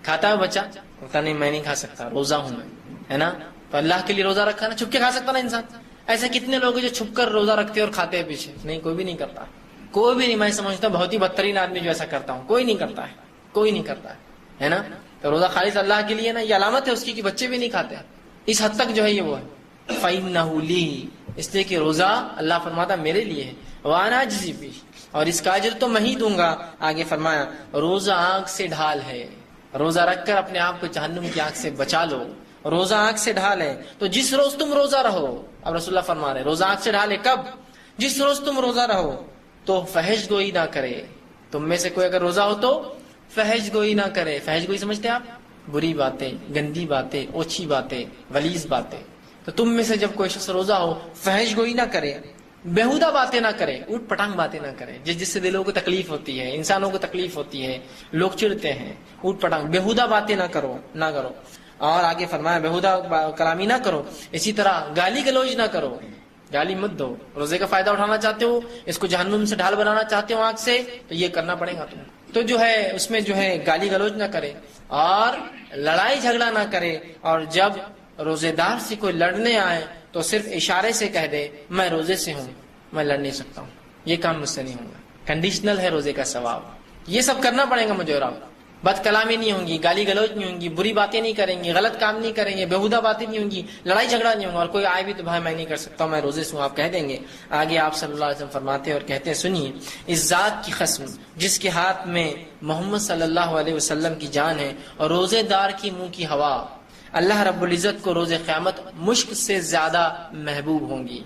Speaker 1: کھاتا ہے بچہ؟ کہتا نہیں میں نہیں کھا سکتا، روزہ ہوں میں، ہے نا. تو اللہ کے لیے روزہ رکھا نا، چھپ کے کھا سکتا نا انسان. ایسے کتنے لوگ جو چھپ کر روزہ رکھتے اور کھاتے ہیں پیچھے؟ نہیں، کوئی بھی نہیں کرتا، کوئی بھی نہیں. میں سمجھتا ہوں بہت ہی بدترین آدمی جو ایسا کرتا ہوں، کوئی نہیں کرتا ہے، کوئی نہیں کرتا ہے نا. تو روزہ خالص اللہ کے لیے نا، یہ علامت ہے اس کی کہ بچے بھی نہیں کھاتے. اس حد تک جو ہے یہ وہ ہے. فَإِنَّهُ لِي، اس لیے کہ روزہ اللہ فرماتا میرے لیے ہے، وَأَنَا أَجْزِي بِهِ، اور اس کا اجر تو میں ہی دوں گا. آگے فرمایا روزہ آنکھ سے ڈھال ہے، روزہ رکھ کر اپنے آپ کو جہنم کی آنکھ سے بچا لو. روزہ آنکھ سے ڈھال ہے، تو جس روز تم روزہ رہو، اب رسول اللہ فرما رہے روزہ آنکھ سے ڈھال ہے کب؟ جس روز تم روزہ رہو تو فحش گوئی نہ کرے. تم میں سے کوئی اگر روزہ ہو تو فحش گوئی نہ کرے. فحش گوئی سمجھتے ہیں آپ؟ بری باتیں، گندی باتیں، اوچھی باتیں، غلیظ باتیں. تو تم میں سے جب کوئی شخص روزہ ہو فحش گوئی نہ کرے، بیہودہ باتیں نہ کرے، اوٹ پٹانگ باتیں نہ کرے جس سے دلوں کو تکلیف ہوتی ہے، انسانوں کو تکلیف ہوتی ہے، لوگ چڑھتے ہیں. اوٹ پٹانگ بیہودہ باتیں نہ کرو. اور آگے فرمایا بیہودہ کلامی نہ کرو. اسی طرح گالی گلوچ نہ کرو، گالی مت دو. روزے کا فائدہ اٹھانا چاہتے ہو، اس کو جہنم سے ڈھال بنانا چاہتے ہو آنکھ سے، تو یہ کرنا پڑے گا تمہیں. تو جو ہے اس میں جو ہے گالی گلوچ نہ کرے اور لڑائی جھگڑا نہ کرے. اور جب روزے دار سے کوئی لڑنے آئے تو صرف اشارے سے کہہ دے میں روزے سے ہوں، میں لڑ نہیں سکتا ہوں، یہ کام مجھ سے نہیں ہوگا. کنڈیشنل ہے روزے کا ثواب. یہ سب کرنا پڑے گا مجھے. اور بد کلامی نہیں ہوں گی، گالی گلوچ نہیں ہوں گی، بری باتیں نہیں کریں گے، غلط کام نہیں کریں گے، بیہودہ باتیں نہیں ہوں گی، لڑائی جھگڑا نہیں ہوگا. اور کوئی آئے بھی تو بھائی میں نہیں کر سکتا ہوں، میں روزے سے ہوں، آپ کہہ دیں گے. آگے آپ صلی اللہ علیہ وسلم فرماتے ہیں اور کہتے ہیں سنیے، اس ذات کی قسم جس کے ہاتھ میں محمد صلی اللہ علیہ وسلم کی جان ہے اور روزے دار کی منہ کی ہوا، اللہ رب العزت کو روز قیامت مشک سے زیادہ محبوب ہوں گی.